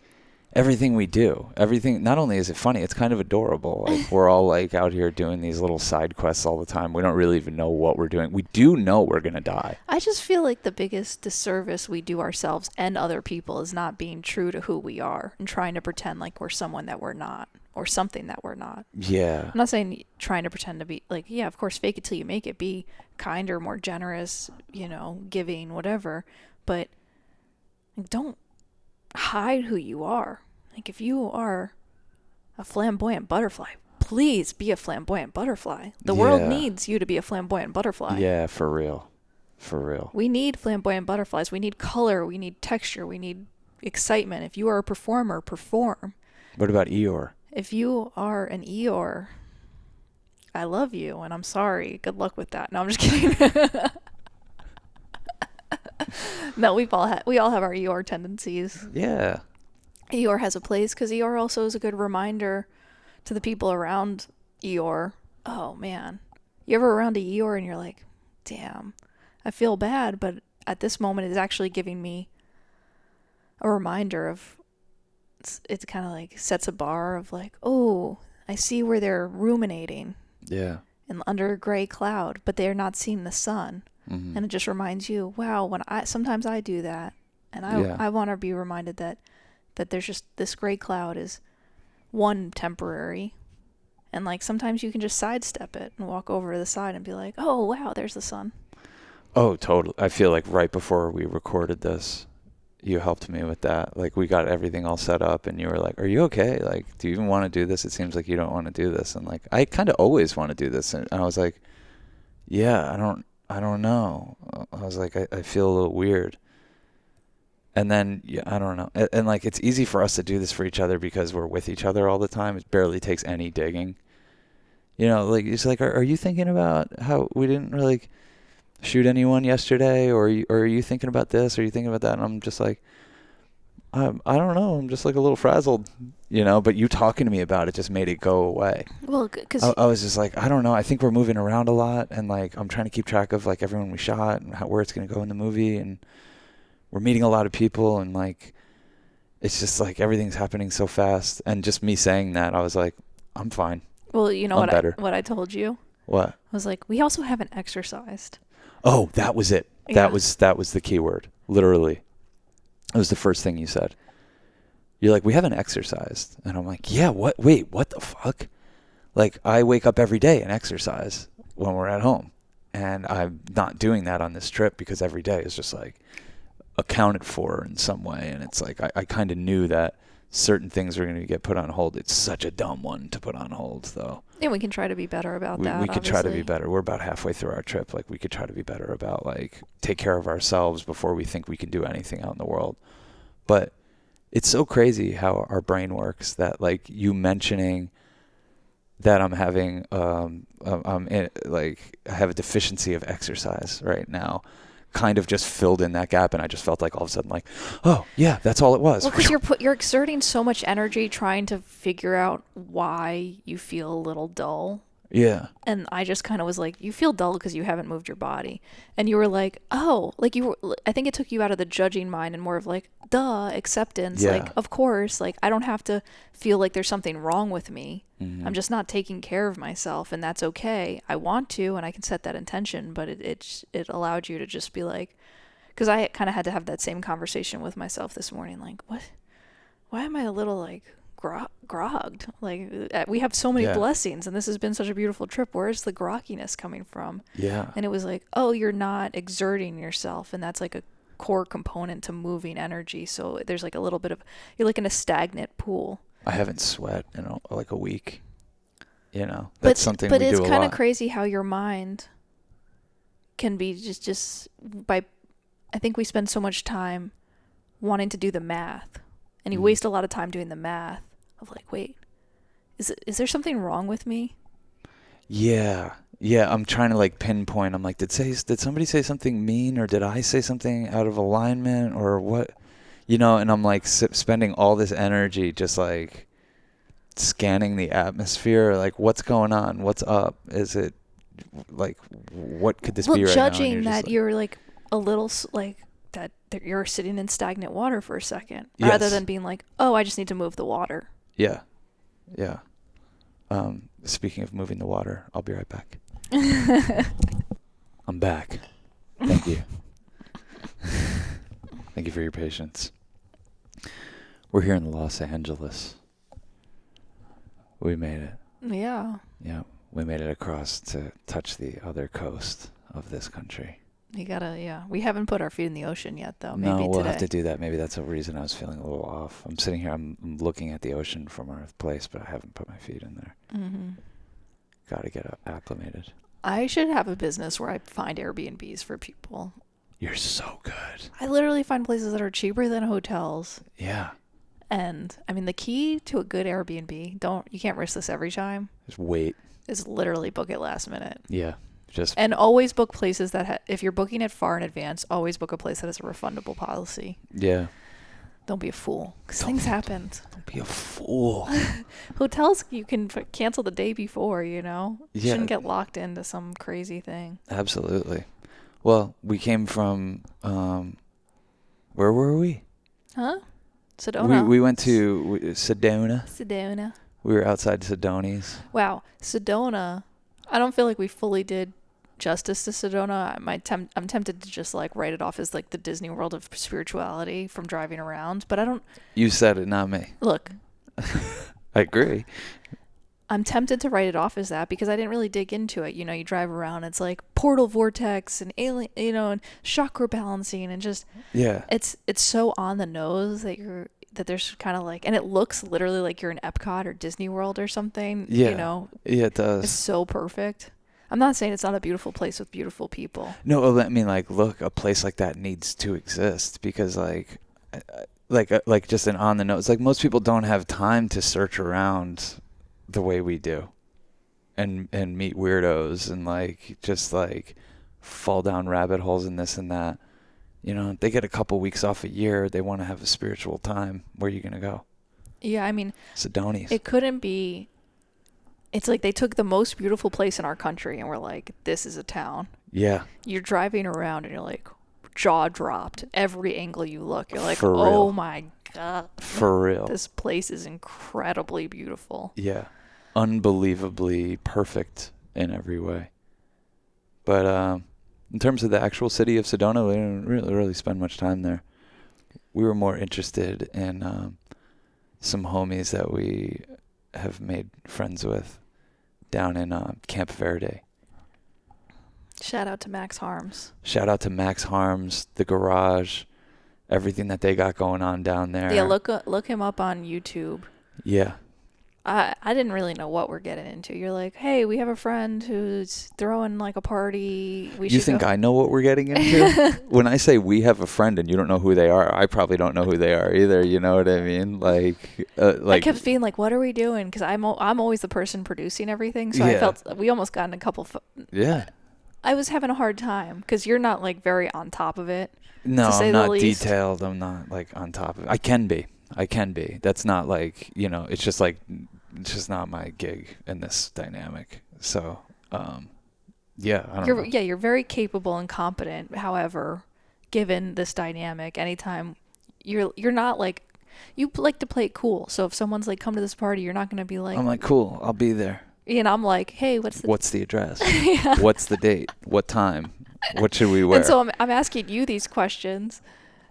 everything we do, not only is it funny, it's kind of adorable. Like, we're all like out here doing these little side quests all the time. We don't really even know what we're doing. We do know we're going to die. I just feel like the biggest disservice we do ourselves and other people is not being true to who we are and trying to pretend like we're someone that we're not, or something that we're not. Yeah. I'm not saying trying to pretend to be like, yeah, of course, fake it till you make it. Be kinder, more generous, you know, giving, whatever. But like, don't hide who you are. Like, if you are a flamboyant butterfly, please be a flamboyant butterfly. The world needs you to be a flamboyant butterfly. Yeah, for real. For real. We need flamboyant butterflies. We need color. We need texture. We need excitement. If you are a performer, perform. What about Eeyore? If you are an Eeyore, I love you and I'm sorry. Good luck with that. No, I'm just kidding. No, we all have our Eeyore tendencies. Yeah. Eeyore has a place because Eeyore also is a good reminder to the people around Eeyore. Oh man, you ever around a Eeyore and you're like, damn, I feel bad, but at this moment it's actually giving me a reminder of, it's kind of like sets a bar of like, oh, I see where they're ruminating. Yeah. And under a gray cloud, but they're not seeing the sun. Mm-hmm. And it just reminds you, wow, sometimes I do that. And Yeah. I want to be reminded that there's just this gray cloud is one, temporary, and like sometimes you can just sidestep it and walk over to the side and be like, oh wow, there's the sun. Oh, totally. I feel like right before we recorded this, you helped me with that. Like we got everything all set up and you were like, are you okay? Like, do you even want to do this? It seems like you don't want to do this. And like, I kind of always want to do this. And I was like, yeah, I don't know. I was like, I feel a little weird. And then, yeah, I don't know. And like, it's easy for us to do this for each other because we're with each other all the time. It barely takes any digging. You know, like, it's like, are you thinking about how we didn't really shoot anyone yesterday? Or are you thinking about this? Or are you thinking about that? And I'm just like, I don't know. I'm just like a little frazzled, you know, but you talking to me about it just made it go away. Well, because I was just like, I don't know. I think we're moving around a lot. And like, I'm trying to keep track of like everyone we shot and where it's going to go in the movie. And we're meeting a lot of people. And like, it's just like everything's happening so fast. And just me saying that, I was like, I'm fine. well, you know I'm better. what I told you? What? I was like, we also haven't exercised. Oh, that was it. Yeah. That was the key word. Literally. It was the first thing you said. You're like, we haven't exercised. And I'm like, yeah, what? Wait, what the fuck? Like, I wake up every day and exercise when we're at home. And I'm not doing that on this trip because every day is just like accounted for in some way. And it's like, I kind of knew that certain things are going to get put on hold. It's such a dumb one to put on hold, though. And we can try to be better about that. We could try to be obviously. better. We're about halfway through our trip. Like, we could try to be better about, like, take care of ourselves before we think we can do anything out in the world. But it's so crazy how our brain works that, like, you mentioning that I'm having, I have a deficiency of exercise right now, kind of just filled in that gap. And I just felt like all of a sudden, like, oh, yeah, that's all it was. Well, because you're exerting so much energy trying to figure out why you feel a little dull. Yeah. And I just kind of was like, you feel dull because you haven't moved your body. And you were like, oh, like I think it took you out of the judging mind and more of like, duh, acceptance. Yeah. Like, of course, like I don't have to feel like there's something wrong with me. Mm-hmm. I'm just not taking care of myself, and that's okay. I want to, and I can set that intention, but it allowed you to just be like, because I kind of had to have that same conversation with myself this morning. Like, what? Why am I a little like grogged? Like, we have so many blessings, and this has been such a beautiful trip. Where's the grogginess coming from? Yeah. And it was like, oh, you're not exerting yourself, and that's like a core component to moving energy. So there's like a little bit of, you're like in a stagnant pool. I haven't sweat in like a week. You know, that's something we do a lot. But it's kind of crazy how your mind can be just by, I think we spend so much time wanting to do the math, and you waste a lot of time doing the math of like, wait, is there something wrong with me? Yeah. Yeah, I'm trying to like pinpoint. I'm like, did somebody say something mean, or did I say something out of alignment, or what? You know, and I'm like spending all this energy just like scanning the atmosphere, like what's going on, what's up, is it like, what could this be right now? Well, judging that like, you're like a little like that you're sitting in stagnant water for a second, yes. rather than being like, oh, I just need to move the water. Yeah. Yeah. Speaking of moving the water, I'll be right back. I'm back. Thank you. Thank you for your patience. We're here in Los Angeles. We made it. Yeah. Yeah, we made it across to touch the other coast of this country. You gotta, yeah. We haven't put our feet in the ocean yet, though. No, Maybe we'll today. have to do that. Maybe that's a reason I was feeling a little off. I'm sitting here, I'm looking at the ocean from our place, but I haven't put my feet in there. Mm-hmm. Got to get acclimated. I should have a business where I find Airbnbs for people. You're so good. I literally find places that are cheaper than hotels. Yeah. And I mean, the key to a good Airbnb, you can't risk this every time, Just wait. is literally book it last minute. Yeah. And always book places that, if you're booking it far in advance, always book a place that has a refundable policy. Yeah. Don't be a fool, because things happen. Don't be a fool. Hotels, you can cancel the day before, you know? You Yeah. shouldn't get locked into some crazy thing. Absolutely. Well, we came from, where were we? Huh? Sedona. We went to Sedona. Sedona. We were outside Sedoni's. Wow. Sedona, I don't feel like we fully did justice to Sedona. I'm tempted to just like write it off as like the Disney World of spirituality from driving around. But I don't You said it, not me. look. I agree. I'm tempted to write it off as that because I didn't really dig into it. You know, you drive around, it's like portal vortex and alien, you know, and chakra balancing and just Yeah. it's so on the nose that there's kind of like, and it looks literally like you're in Epcot or Disney World or something. Yeah. You know, Yeah, it does. it's so perfect. I'm not saying it's not a beautiful place with beautiful people. No, I mean, like, look, a place like that needs to exist because, like just an on the nose. Like, most people don't have time to search around the way we do, and meet weirdos and like just like fall down rabbit holes and this and that. You know, they get a couple weeks off a year. They want to have a spiritual time. Where are you gonna go? Yeah, I mean, Sedonies. it couldn't be. It's like they took the most beautiful place in our country and were like, this is a town. Yeah. You're driving around and you're like, jaw dropped. Every angle you look, you're like, For real. oh my God. For real. This place is incredibly beautiful. Yeah. Unbelievably perfect in every way. But in terms of the actual city of Sedona, we didn't really spend much time there. We were more interested in some homies that we have made friends with down in Camp Verde. Shout out to Max Harms. Shout out to Max Harms, the garage, everything that they got going on down there. Yeah, look him up on YouTube. Yeah. I didn't really know what we're getting into. You're like, hey, we have a friend who's throwing like a party. You think I know what we're getting into? When I say we have a friend and you don't know who they are, I probably don't know who they are either. You know what I mean? Like I kept being like, what are we doing? Because I'm always the person producing everything. So Yeah. I felt we almost got in a couple. Yeah. I was having a hard time because you're not like very on top of it. No, to say I'm the not least. detailed. I'm not like on top of it. I can be. That's not like, you know, it's just like, it's just not my gig in this dynamic. So, yeah, I don't know. Yeah, you're very capable and competent. However, given this dynamic, anytime you're not like, you like to play it cool. So if someone's like, come to this party, you're not going to be like, I'm like, cool, I'll be there. and I'm like, hey, what's the address? Yeah. What's the date? What time? What should we wear? And so I'm asking you these questions.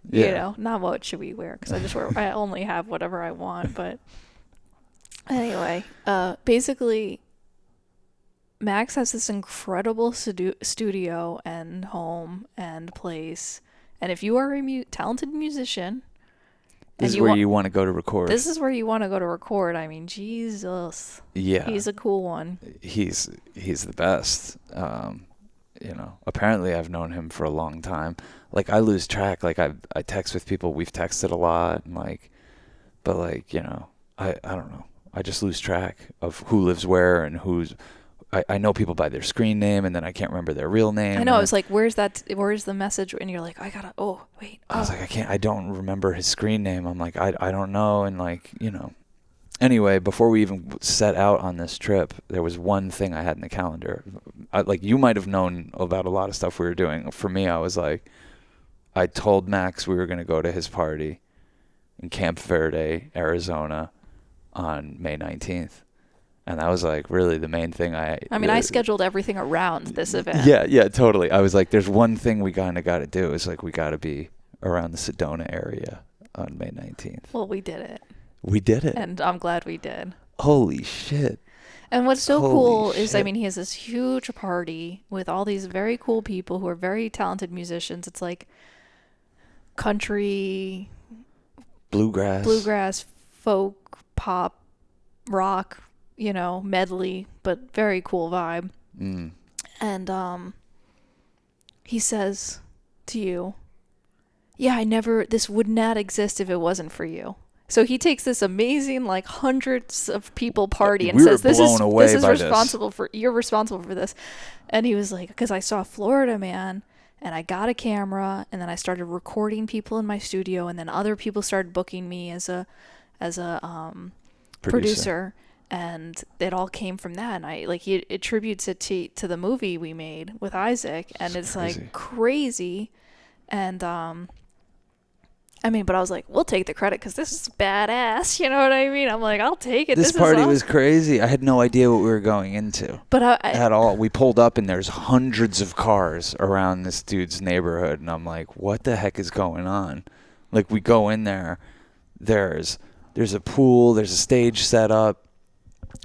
Yeah. You know, not what should we wear, because I only have whatever I want. But anyway, basically, Max has this incredible studio and home and place. And if you are a talented musician, This is where you want to go to record. This is where you want to go to record. I mean, Jesus. Yeah. He's a cool one. He's the best. You know, apparently I've known him for a long time. Like, I lose track. Like, I text with people. We've texted a lot, and like, but like, you know, I don't know. I just lose track of who lives where and who's. I know people by their screen name, and then I can't remember their real name. I know. I was like, where's the message? And you're like, I was like, I don't remember his screen name. I'm like, I don't know. And like, you know, anyway, before we even set out on this trip, there was one thing I had in the calendar. Like, you might have known about a lot of stuff we were doing. For me, I was like, I told Max we were going to go to his party in Camp Verde, Arizona on May 19th. And that was like really the main thing I scheduled everything around this event. Yeah, totally. I was like, there's one thing we kind of got to do. It's like, we got to be around the Sedona area on May 19th. Well, we did it. We did it. And I'm glad we did. Holy shit. And what's so cool is, I mean, he has this huge party with all these very cool people who are very talented musicians. It's like country, bluegrass, folk, pop, rock, you know, medley, but very cool vibe. Mm. And he says to you, yeah, this would not exist if it wasn't for you. So he takes this amazing, like, hundreds of people party and says, you're responsible for this. And he was like, because I saw Florida Man and I got a camera and then I started recording people in my studio and then other people started booking me as a producer. And it all came from that. And he attributes it to the movie we made with Isaac. And it's like crazy. And I mean, but I was like, we'll take the credit because this is badass. You know what I mean? I'm like, I'll take it. This This party is was awesome. crazy. I had no idea what we were going into But at all. We pulled up and there's hundreds of cars around this dude's neighborhood, and I'm like, what the heck is going on? Like, we go in there, there's a pool, there's a stage set up,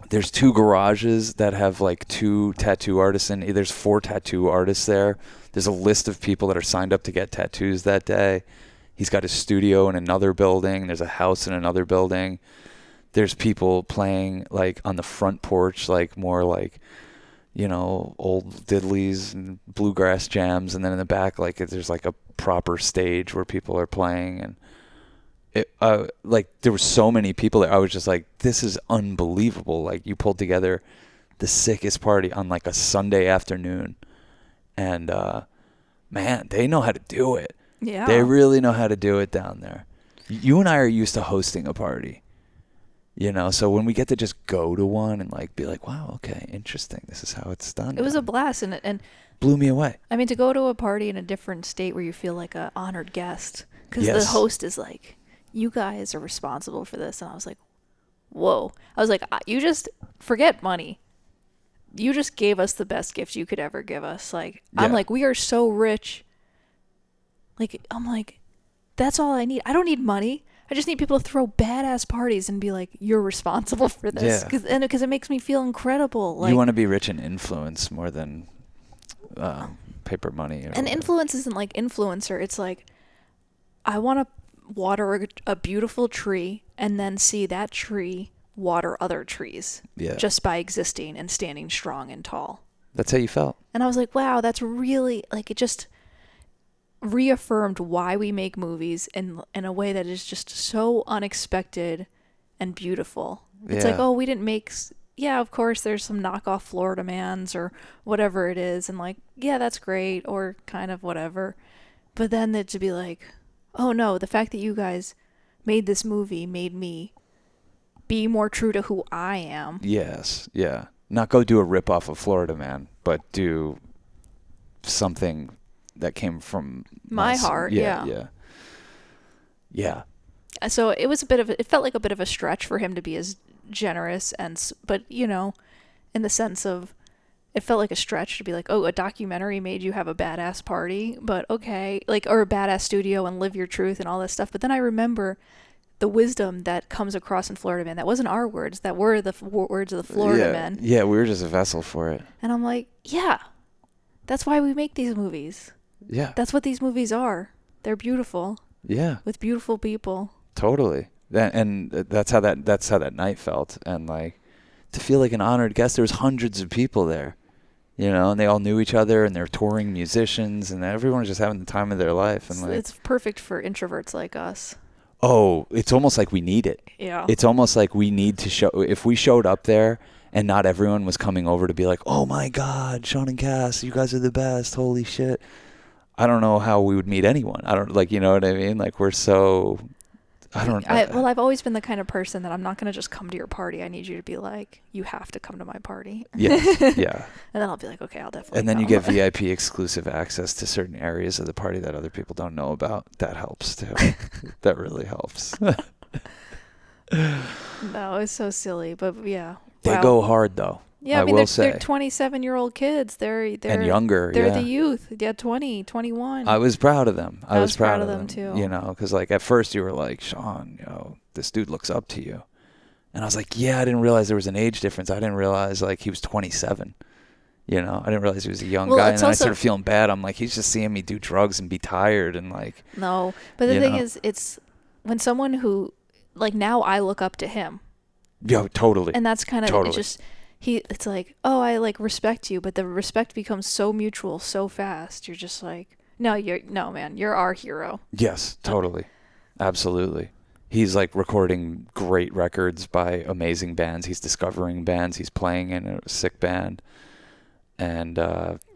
there's 2 garages that have like 2 tattoo artists in. There's 4 tattoo artists there. There's a list of people that are signed up to get tattoos that day. He's got his studio in another building. There's a house in another building. There's people playing like on the front porch, like more like, you know, old diddlies and bluegrass jams. And then in the back, like there's like a proper stage where people are playing. And it, like there were so many people there. I was just like, this is unbelievable. Like you pulled together the sickest party on like a Sunday afternoon. And man, they know how to do it. yeah. They really know how to do it down there. You and I are used to hosting a party, you know, so when we get to just go to one and like be like, wow, okay, interesting, this is how it's done. It was a blast, and blew me away. I mean, to go to a party in a different state where you feel like a honored guest, because Yes. the host is like, you guys are responsible for this, and I was like, whoa. I was like, you just forget money. You just gave us the best gift you could ever give us. Like, I'm Yeah. like, we are so rich. Like, I'm like, that's all I need. I don't need money. I just need people to throw badass parties and be like, you're responsible for this. Yeah. Because it makes me feel incredible. Like, You want to be rich in influence more than paper money. Or and whatever. influence isn't like influencer. It's like, I want to water a beautiful tree and then see that tree water other trees Yeah. just by existing and standing strong and tall. That's how you felt. And I was like, wow, that's really, like, it just reaffirmed why we make movies in a way that is just so unexpected and beautiful. It's like, Yeah. oh, we didn't make, yeah, of course there's some knockoff Florida Mans or whatever it is, and like, yeah, that's great, or kind of whatever. But then to be like, oh no, the fact that you guys made this movie made me be more true to who I am. Yes. Yeah. Not go do a rip off of Florida Man, but do something that came from My heart, yeah. Yeah. Yeah. So it was it felt like a bit of a stretch for him to be as generous but you know, in the sense of, it felt like a stretch to be like, oh, a documentary made you have a badass party, but okay, like, or a badass studio and live your truth and all this stuff. But then I remember the wisdom that comes across in Florida Man. That wasn't our words. That were the words of the Florida Men. Yeah, we were just a vessel for it. And I'm like, yeah, that's why we make these movies. Yeah. That's what these movies are. They're beautiful Yeah. with beautiful people. Totally. That's how that night felt. And like, to feel like an honored guest, there was hundreds of people there, you know, and they all knew each other, and they're touring musicians, and everyone was just having the time of their life. And like, It's perfect for introverts like us. oh, it's almost like we need it. Yeah. It's almost like we need to show. If we showed up there and not everyone was coming over to be like, oh my God, Sean and Cass, you guys are the best. Holy shit. I don't know how we would meet anyone. I don't, like, you know what I mean? Like, we're so, well, I've always been the kind of person that I'm not going to just come to your party. I need you to be like, you have to come to my party. yeah, yeah. And then I'll be like, okay, I'll definitely And then you come. get VIP exclusive access to certain areas of the party that other people don't know about. That helps too. That really helps. No, it's so silly, but yeah. They Wow. go hard though. Yeah, I mean, will they're say. 27-year-old kids. They're And younger. They're yeah. the youth. Yeah, 20, 21. I was proud of them. I was proud of them too. You know, because like at first you were like, Sean, you know, this dude looks up to you. And I was like, yeah, I didn't realize there was an age difference. I didn't realize like he was 27. You know, I didn't realize he was a young Well, guy. And it's then I also- started feeling bad. I'm like, he's just seeing me do drugs and be tired and like. No, but the You thing know. is, it's when someone who, like, now I look up to him. Yeah, totally. And that's kind of, Totally. it's just, it's like, oh, I like respect you, but the respect becomes so mutual so fast. You're just like, no, man, you're our hero. Yes, totally. Absolutely. He's like recording great records by amazing bands. He's discovering bands. He's playing in a sick band. And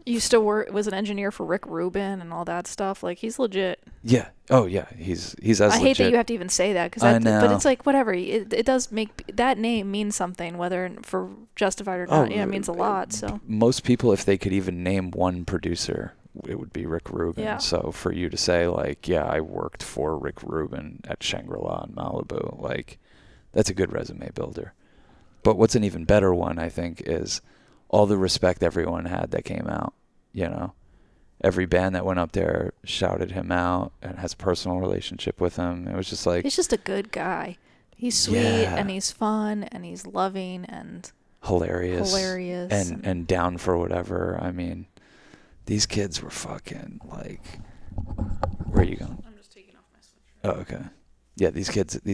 Used to was an engineer for Rick Rubin and all that stuff. Like, he's legit. yeah. Oh yeah. He's as legit. I hate that you have to even say that, I but know. it's like, whatever. It does make, that name means something, whether for justified or not. Yeah, it means a lot. So Most people, if they could even name one producer it would be Rick Rubin. Yeah. So for you to say like, yeah, I worked for Rick Rubin at Shangri-La in Malibu, like that's a good resume builder. But what's an even better one, I think, is all the respect everyone had that came out, you know. Every band that went up there shouted him out and has a personal relationship with him. It was just like... He's just a good guy. He's sweet, and he's fun, and he's loving, and... hilarious. And down for whatever. I mean, these kids were fucking, like... Where are you going? I'm just taking off my sweatshirt. Oh, okay. Yeah, these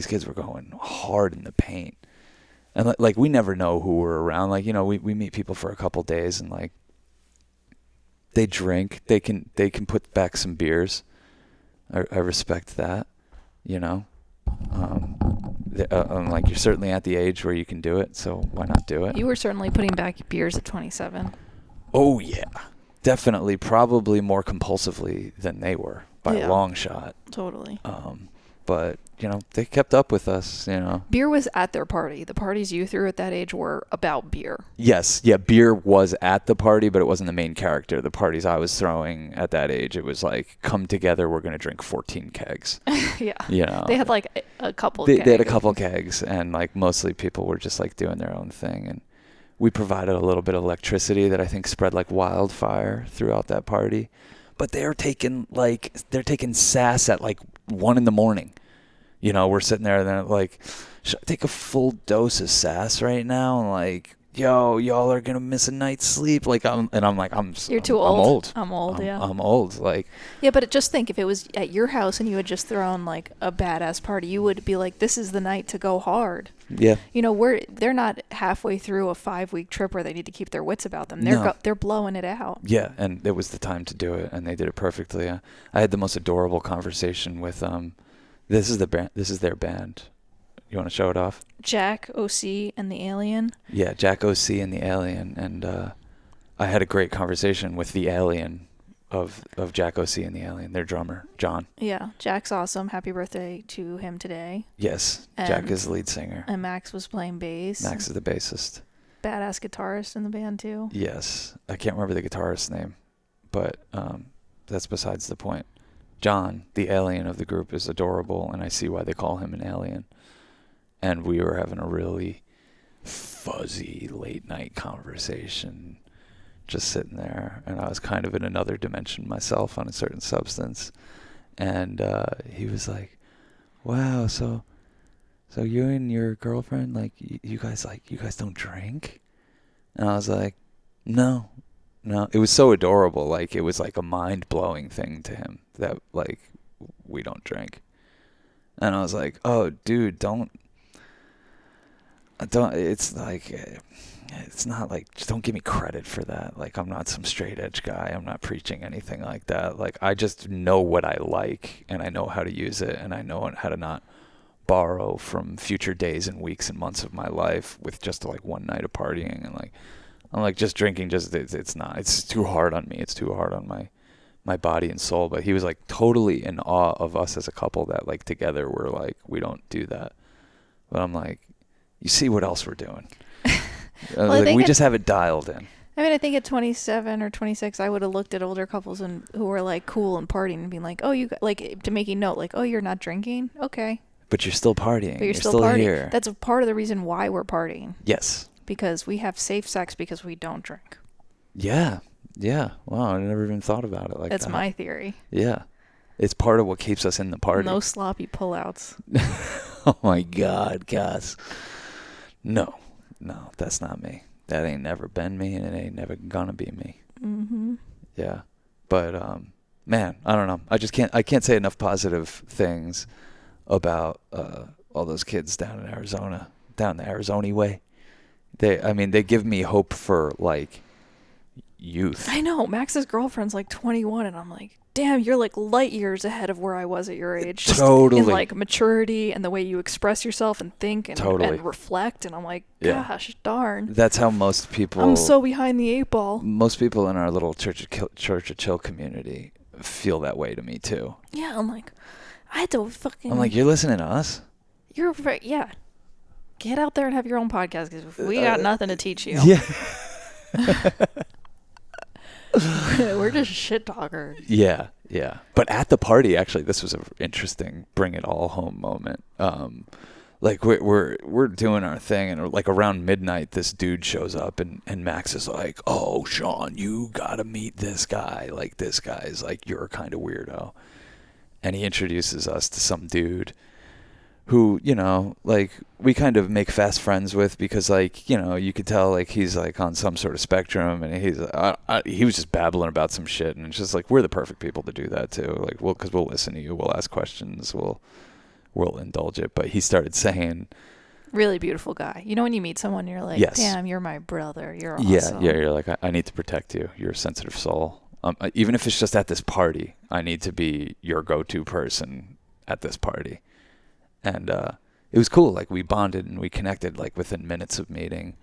kids were going hard in the paint. And, like, we never know who we're around. Like, you know, we meet people for a couple days, and, like, they drink. They can put back some beers. I respect that, you know. Like you're certainly at the age where you can do it, so why not do it? You were certainly putting back beers at 27. Oh yeah, definitely, probably more compulsively than they were by a long shot. Totally. But you know, they kept up with us. You know, beer was at their party. The parties you threw at that age were about beer. Yes, yeah, beer was at the party, but it wasn't the main character. The parties I was throwing at that age, it was like, come together, we're gonna drink 14 kegs. Yeah, you know, they had like a couple. They had a couple kegs, and like mostly people were just like doing their own thing, and we provided a little bit of electricity that I think spread like wildfire throughout that party. But they're taking sass at like 1 a.m. You know, we're sitting there and they're like, should I take a full dose of sass right now? And like, yo, y'all are gonna miss a night's sleep. Like I'm like, You're too old. I'm old. Yeah. I'm old. Like. Yeah, but just think, if it was at your house and you had just thrown like a badass party, you would be like, this is the night to go hard. Yeah. You know, they're not halfway through a 5-week trip where they need to keep their wits about them. They're blowing it out. Yeah, and it was the time to do it, and they did it perfectly. I had the most adorable conversation with this is their band. You want to show it off? Jack OC and the Alien. Yeah, Jack OC and the Alien, and I had a great conversation with the Alien of Jack OC and the Alien, their drummer, John. Yeah, Jack's awesome. Happy birthday to him today. Yes, Jack is the lead singer. And Max was playing bass. Max is the bassist. Badass guitarist in the band too. Yes, I can't remember the guitarist's name, but that's besides the point. John, the alien of the group, is adorable, and I see why they call him an alien. And we were having a really fuzzy late-night conversation, just sitting there, and I was kind of in another dimension myself on a certain substance. And he was like, wow, so you and your girlfriend, like, you guys don't drink? And I was like, no. It was so adorable. Like, it was like a mind-blowing thing to him that, like, we don't drink. And I was like, oh, dude, don't, it's like, it's not like, just don't give me credit for that. Like, I'm not some straight edge guy. I'm not preaching anything like that. Like, I just know what I like, and I know how to use it, and I know how to not borrow from future days and weeks and months of my life with just like one night of partying. And like, I'm like, just drinking, it's too hard on me. It's too hard on my body and soul. But he was like totally in awe of us as a couple that like together we're like, we don't do that. But I'm like, you see what else we're doing. Well, like, we just have it dialed in. I mean, I think at 27 or 26, I would have looked at older couples who were like cool and partying and being like, oh, you like, to make a note, like, oh, you're not drinking? Okay. But you're still partying. But you're still partying. Here. That's a part of the reason why we're partying. Yes. Because we have safe sex because we don't drink. Yeah. Yeah. Wow. I never even thought about it like that. That's my theory. Yeah. It's part of what keeps us in the party. No sloppy pullouts. Oh my God, Gus. No, that's not me. That ain't never been me, and it ain't never gonna be me. Mm-hmm. Yeah. But, man, I don't know. I can't say enough positive things about all those kids down in Arizona, down the Arizona way. They give me hope for like youth. I know. Max's girlfriend's like 21, and I'm like, damn, you're like light years ahead of where I was at your age. Just totally. in like maturity and the way you express yourself and think and, totally. and reflect. And I'm like, gosh, darn. That's how most people. I'm so behind the 8 ball. Most people in our little Church of Chill community feel that way to me too. Yeah, I'm like, I had to fucking. I'm like, you're listening to us? You're right. Yeah. Get out there and have your own podcast because we got nothing to teach you. Yeah. We're just shit talkers. Yeah, yeah. But at the party, actually, this was an interesting bring it all home moment. Like we're doing our thing, and like around midnight, this dude shows up, and Max is like, "Oh, Sean, you gotta meet this guy. Like this guy's like you're a kind of weirdo," and he introduces us to some dude who, you know, like we kind of make fast friends with because, like, you know, you could tell like he's like on some sort of spectrum, and he was just babbling about some shit, and it's just like we're the perfect people to do that too. Like, because we'll listen to you, we'll ask questions, we'll indulge it. But he started saying, Really beautiful guy. You know when you meet someone, you're like, yes, damn, you're my brother. You're yeah, awesome. yeah, you're like, I need to protect you. You're a sensitive soul. Even if it's just at this party, I need to be your go-to person at this party. And it was cool. Like we bonded and we connected like within minutes of meeting.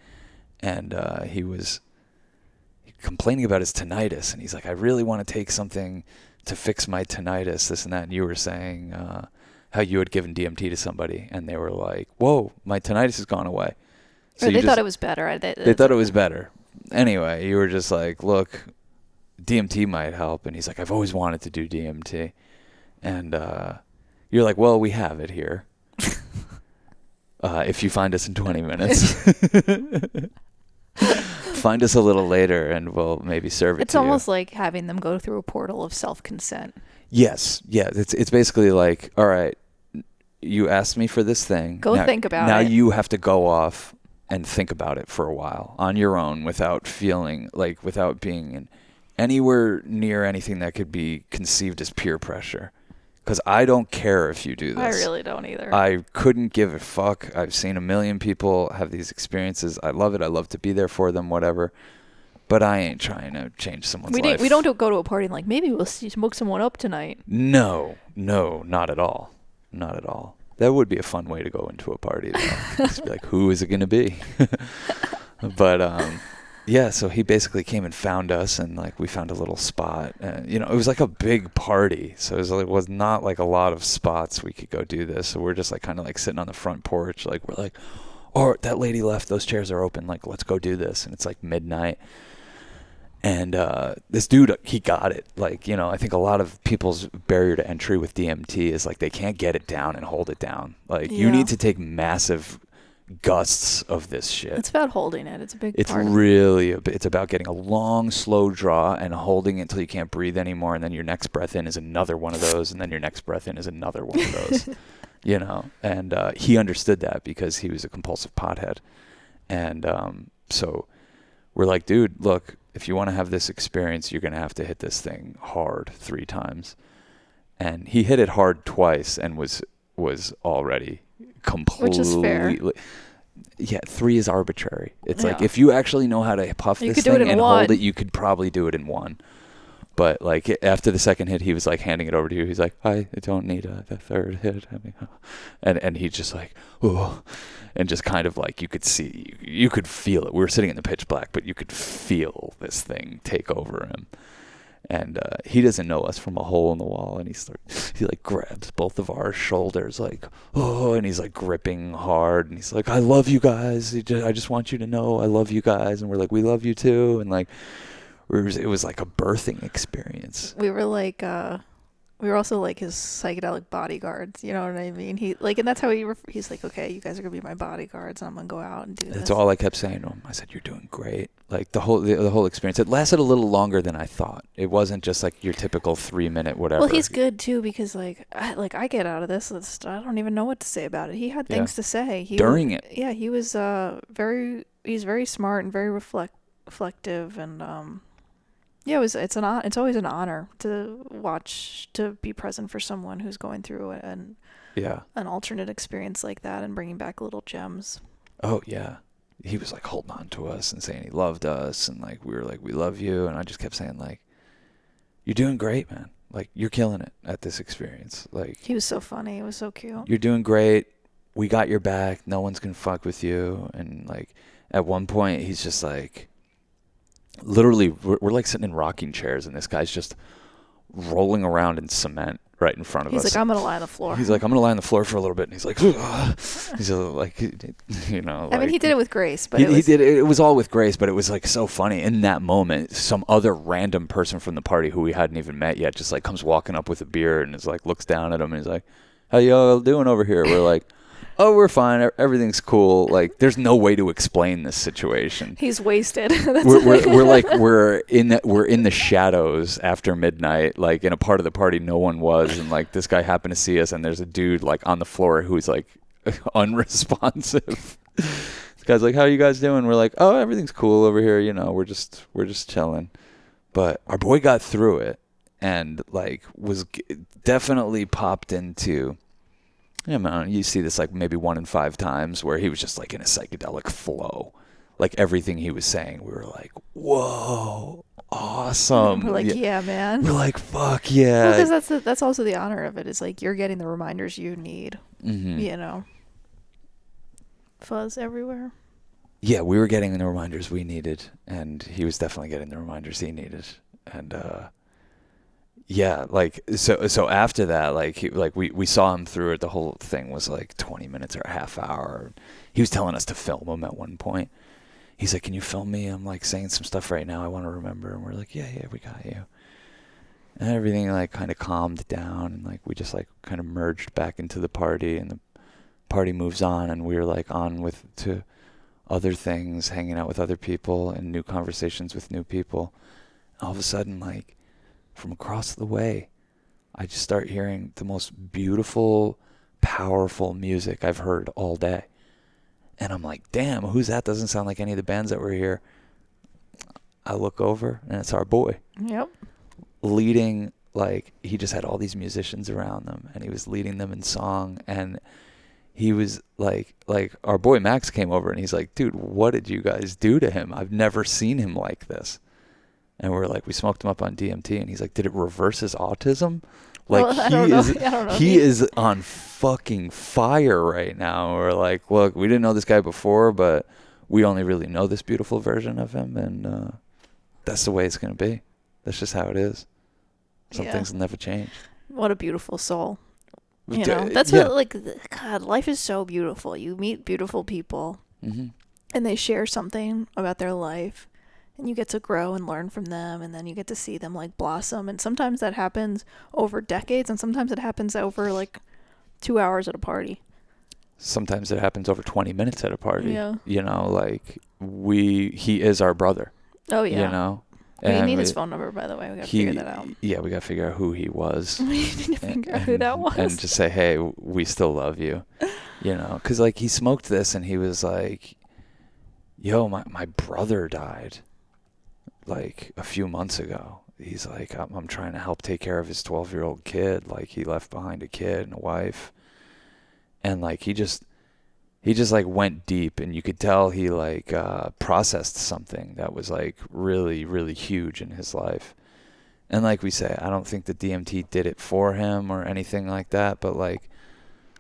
And he was complaining about his tinnitus, and he's like, I really want to take something to fix my tinnitus, this and that. And you were saying how you had given DMT to somebody, and they were like, whoa, my tinnitus has gone away. So they thought it was better. They thought it was better. Anyway, you were just like, look, DMT might help. And he's like, I've always wanted to do DMT. And you're like, well, we have it here. If you find us in 20 minutes. Find us a little later and we'll maybe serve it It's to you. almost like having them go through a portal of self-consent. Yes. Yeah. It's basically like, all right, you asked me for this thing. Go think about it. Now you have to go off and think about it for a while on your own without feeling like, without being anywhere near anything that could be conceived as peer pressure. Because I don't care if you do this. I really don't either. I couldn't give a fuck. I've seen a million people have these experiences. I love it. I love to be there for them, whatever. But I ain't trying to change someone's life. We don't go to a party and like, maybe we'll smoke someone up tonight. No, not at all. Not at all. That would be a fun way to go into a party, though. Just be like, who is it going to be? But, yeah, so he basically came and found us, and like we found a little spot. You know, it was like a big party, so it was not like a lot of spots we could go do this. So we're just like kind of like sitting on the front porch, like we're like, oh, that lady left, those chairs are open, like let's go do this. And it's like midnight, and this dude, he got it. Like, you know, I think a lot of people's barrier to entry with DMT is like they can't get it down and hold it down. Like you need to take massive gusts of this shit. It's about holding it. It's a big part. It's really it's about getting a long, slow draw and holding it until you can't breathe anymore, and then your next breath in is another one of those, and then your next breath in is another one of those. You know, and he understood that because he was a compulsive pothead, and so we're like, dude, look, if you want to have this experience, you're gonna have to hit this thing hard 3 times, and he hit it hard twice and was already completely, which is fair. Yeah, 3 is arbitrary. It's like if you actually know how to puff this thing and hold it, you could probably do it in 1. But like after the second hit, he was like handing it over to you. He's like, I don't need the third hit. I mean, and he's just like, oh, and just kind of like you could feel it. We were sitting in the pitch black, but you could feel this thing take over him. And he doesn't know us from a hole in the wall, and he like grabs both of our shoulders, like, oh, and he's like gripping hard, and he's like, I love you guys. I just want you to know I love you guys, and we're like, we love you too, and like, it was like a birthing experience. We were like, we were also like his psychedelic bodyguards. You know what I mean? He like, and that's how he's like, okay, you guys are gonna be my bodyguards, and I'm gonna go out and do this. That's all I kept saying to him. I said, you're doing great. Like the whole experience. It lasted a little longer than I thought. It wasn't just like your typical 3-minute whatever. Well, he's good too because I get out of this. I don't even know what to say about it. He had things to say during it. Yeah, he was he's very smart and very reflective, and yeah, it's always an honor to be present for someone who's going through an alternate experience like that and bringing back little gems. Oh yeah. He was like holding on to us and saying he loved us, and like we were like, we love you, and I just kept saying like, you're doing great, man. Like you're killing it at this experience. Like he was so funny. It was so cute. You're doing great. We got your back. No one's gonna fuck with you. And like at one point he's just like, literally we're like sitting in rocking chairs, and this guy's just rolling around in cement right in front of He's us. like, I'm going to lie on the floor. He's like, I'm going to lie on the floor for a little bit. And he's like, he's like, you know. I mean, he did it with grace, but he did it. It was all with grace, but it was like so funny. In that moment, some other random person from the party who we hadn't even met yet just like comes walking up with a beer and is like, looks down at him and he's like, how y'all doing over here? We're like, oh, we're fine. Everything's cool. Like, there's no way to explain this situation. He's wasted. we're in the shadows after midnight, like in a part of the party no one was, and like this guy happened to see us, and there's a dude like on the floor who's like unresponsive. This guy's like, how you guys doing? We're like, oh, everything's cool over here. You know, we're just chilling. But our boy got through it and like was definitely popped into. Yeah, man, you see this like maybe 1 in 5 times where he was just like in a psychedelic flow. Like everything he was saying, we were like, whoa, awesome. We're like, yeah, man. We're like, fuck yeah. Well, because that's also the honor of it. Is like you're getting the reminders you need. Mm-hmm. You know, fuzz everywhere. Yeah, we were getting the reminders we needed, and he was definitely getting the reminders he needed. And yeah, like so after that, like we saw him through it. The whole thing was like 20 minutes or a half hour. He was telling us to film him at one point. He's like, can you film me? I'm like saying some stuff right now I want to remember. And we're like, yeah, we got you. And everything like kind of calmed down, and like we just like kind of merged back into the party, and the party moves on, and we were like on to other things, hanging out with other people and new conversations with new people. All of a sudden, like from across the way, I just start hearing the most beautiful, powerful music I've heard all day. And I'm like, damn, who's that? Doesn't sound like any of the bands that were here. I look over, and it's our boy. Yep. Leading, like, he just had all these musicians around them, and he was leading them in song. And he was like our boy Max came over, and he's like, dude, what did you guys do to him? I've never seen him like this. And we're like, we smoked him up on DMT, and he's like, did it reverse his autism? Like, well, he is on fucking fire right now. We're like, look, we didn't know this guy before, but we only really know this beautiful version of him, and that's the way it's going to be. That's just how it is. Some things will never change. What a beautiful soul. You know, that's what, like, God, life is so beautiful. You meet beautiful people, mm-hmm. and they share something about their life, and you get to grow and learn from them, and then you get to see them, like, blossom. And sometimes that happens over decades, and sometimes it happens over, like, 2 hours at a party. Sometimes it happens over 20 minutes at a party. Yeah. You know, like, he is our brother. Oh, yeah. You know? We need his phone number, by the way. We got to figure that out. Yeah, we got to figure out who he was. We need to figure out who that was. And just say, hey, we still love you. You know? Because, like, he smoked this, and he was like, yo, my brother died, like, a few months ago. He's like, I'm trying to help take care of his 12-year-old kid. Like, he left behind a kid and a wife. And, like, he just like went deep, and you could tell he like processed something that was like really, really huge in his life. And like we say, I don't think the DMT did it for him or anything like that, but like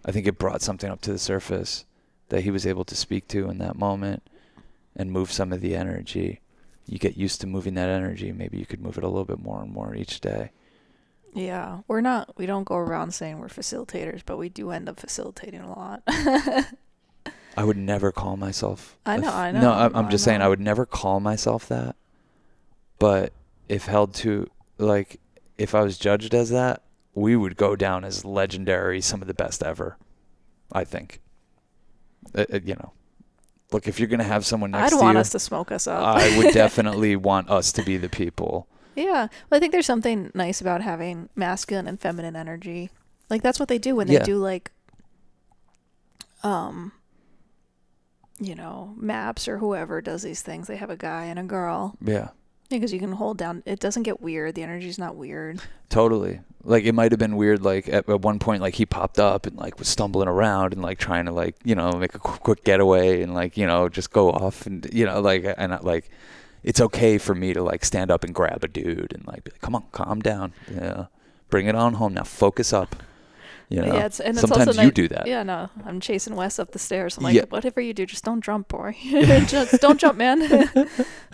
I think it brought something up to the surface that he was able to speak to in that moment and move some of the energy. You get used to moving that energy. Maybe you could move it a little bit more and more each day. Yeah, we don't go around saying we're facilitators, but we do end up facilitating a lot. I would never call myself. I know. No, I'm just saying I would never call myself that. But if held to, like, if I was judged as that, we would go down as legendary, some of the best ever, I think. You know, look, if you're going to have someone next to you. I'd want us to smoke us up. I would definitely want us to be the people. Yeah. Well, I think there's something nice about having masculine and feminine energy. Like, that's what they do when they do, like, you know, MAPS or whoever does these things. They have a guy and a girl. Yeah. Because you can hold down. It doesn't get weird. The energy's not weird. Totally. Like, it might have been weird, like, at one point, like, he popped up and, like, was stumbling around and, like, trying to, like, you know, make a quick getaway and, like, you know, just go off and, you know, like, and, like, it's okay for me to, like, stand up and grab a dude and, like, be like, come on, calm down. Yeah. Bring it on home now. Focus up. You know, yeah, it's sometimes also you do that. Yeah, no, I'm chasing Wes up the stairs. I'm like, whatever you do, just don't jump, boy. Just don't jump, man.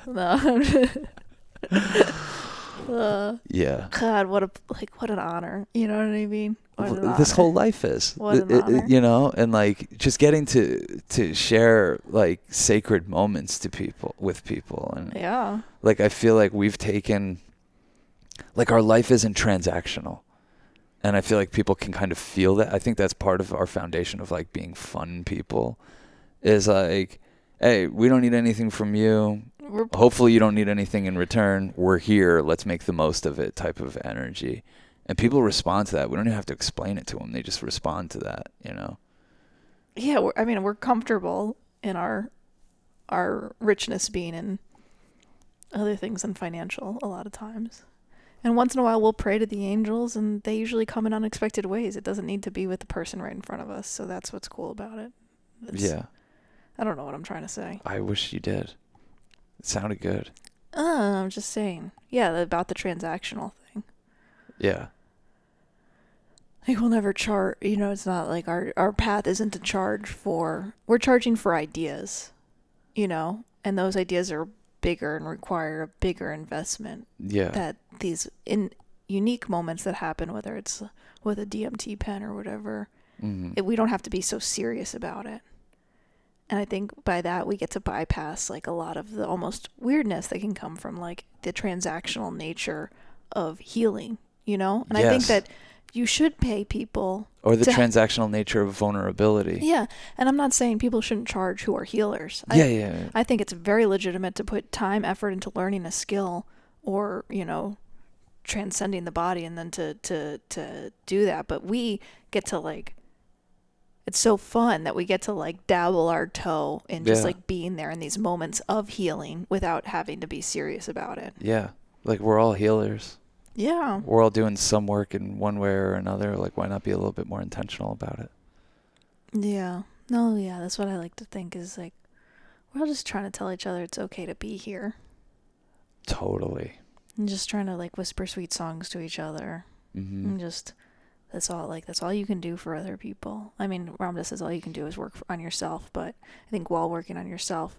No. Yeah. God, what an honor. You know what I mean? What an This honor. whole life is, What an honor. you know, and like just getting to share like sacred moments to people with people, and Yeah. like I feel like we've taken, like our life isn't transactional, and I feel like people can kind of feel that. I think that's part of our foundation of like being fun people, is like, hey, we don't need anything from you. Hopefully you don't need anything in return. We're here. Let's make the most of it type of energy. And people respond to that. We don't even have to explain it to them. They just respond to that, you know? Yeah, we're comfortable in our richness being in other things than financial a lot of times. And once in a while we'll pray to the angels, and they usually come in unexpected ways. It doesn't need to be with the person right in front of us. So that's what's cool about it. Yeah. I don't know what I'm trying to say. I wish you did. It sounded good. I'm just saying. Yeah, about the transactional thing. Yeah. Like, we'll never charge, it's not like our path isn't to charge for, we're charging for ideas, and those ideas are bigger and require a bigger investment. Yeah. That these unique moments that happen, whether it's with a DMT pen or whatever, we don't have to be so serious about it. And I think by that we get to bypass like a lot of the almost weirdness that can come from like the transactional nature of healing, And Yes. I think that you should pay people. Or the transactional nature of vulnerability. Yeah. And I'm not saying people shouldn't charge who are healers. Yeah. I think it's very legitimate to put time, effort into learning a skill or, transcending the body and then to do that. But we get to like, it's so fun that we get to like dabble our toe in just like being there in these moments of healing without having to be serious about it. Yeah. Like we're all healers. Yeah. We're all doing some work in one way or another. Like, why not be a little bit more intentional about it? Yeah. No, yeah, that's what I like to think is like, we're all just trying to tell each other it's okay to be here. Totally. And just trying to like whisper sweet songs to each other. And just, that's all you can do for other people. I mean, Ramdas says all you can do is work on yourself, but I think while working on yourself,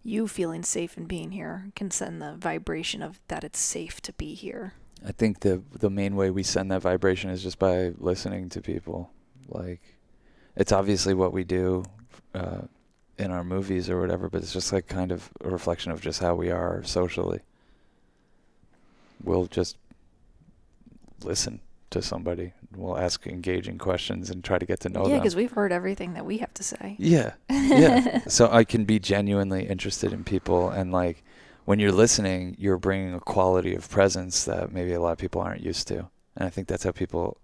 you feeling safe and being here can send the vibration of that it's safe to be here. I think the main way we send that vibration is just by listening to people. Like, it's obviously what we do in our movies or whatever, but it's just like kind of a reflection of just how we are socially. We'll just listen to somebody. We'll ask engaging questions and try to get to know them. Yeah, because we've heard everything that we have to say. Yeah. So I can be genuinely interested in people, and like, when you're listening, you're bringing a quality of presence that maybe a lot of people aren't used to. And I think that's how people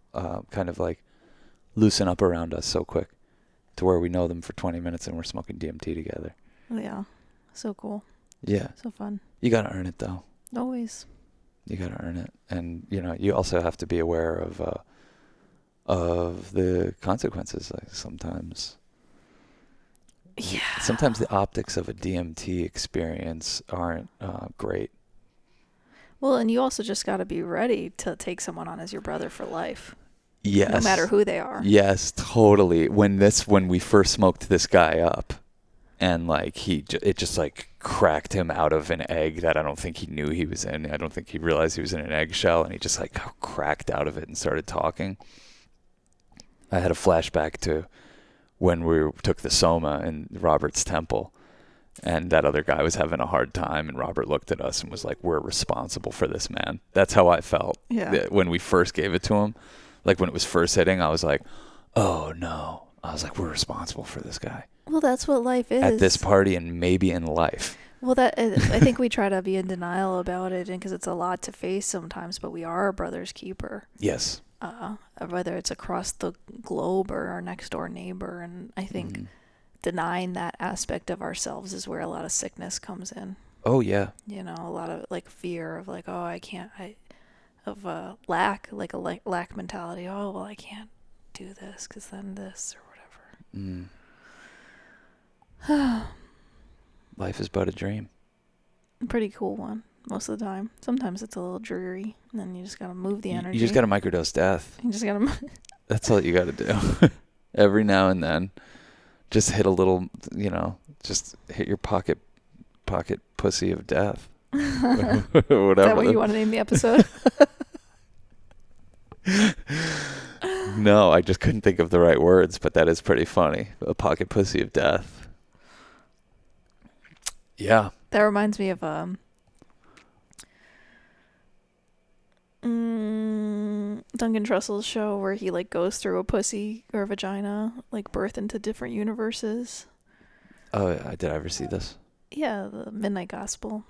kind of like loosen up around us so quick, to where we know them for 20 minutes and we're smoking DMT together. Yeah. So cool. Yeah. So fun. You got to earn it though. Always. You got to earn it. And, you also have to be aware of the consequences. Like sometimes. Yeah. Sometimes the optics of a DMT experience aren't great. Well, and you also just got to be ready to take someone on as your brother for life. Yes. No matter who they are. Yes, totally. When we first smoked this guy up, and like it just like cracked him out of an egg that I don't think he knew he was in. I don't think he realized he was in an eggshell, and he just like cracked out of it and started talking. I had a flashback to when we took the Soma in Robert's temple, and that other guy was having a hard time, and Robert looked at us and was like, we're responsible for this man. That's how I felt when we first gave it to him. Like when it was first hitting, I was like, oh no. I was like, we're responsible for this guy. Well, that's what life is. At this party and maybe in life. Well, I think we try to be in denial about it, and because it's a lot to face sometimes, but we are a brother's keeper. Yes. Whether it's across the globe or our next door neighbor. And I think denying that aspect of ourselves is where a lot of sickness comes in. Oh, yeah. A lot of like fear of like, oh, I can't, of lack, like a lack mentality. Oh, well, I can't do this because then this or whatever. Life is but a dream. Pretty cool one most of the time. Sometimes it's a little dreary, and then you just gotta move the energy. You just gotta microdose death. You just gotta. That's all you gotta do. Every now and then, just hit a little. Just hit your pocket pussy of death. Is Whatever. that what you want to name the episode? No, I just couldn't think of the right words, but that is pretty funny. A pocket pussy of death. Yeah. That reminds me of Duncan Trussell's show where he like goes through a pussy or a vagina, like birth into different universes. Oh, yeah. Did I ever see this? Yeah, the Midnight Gospel.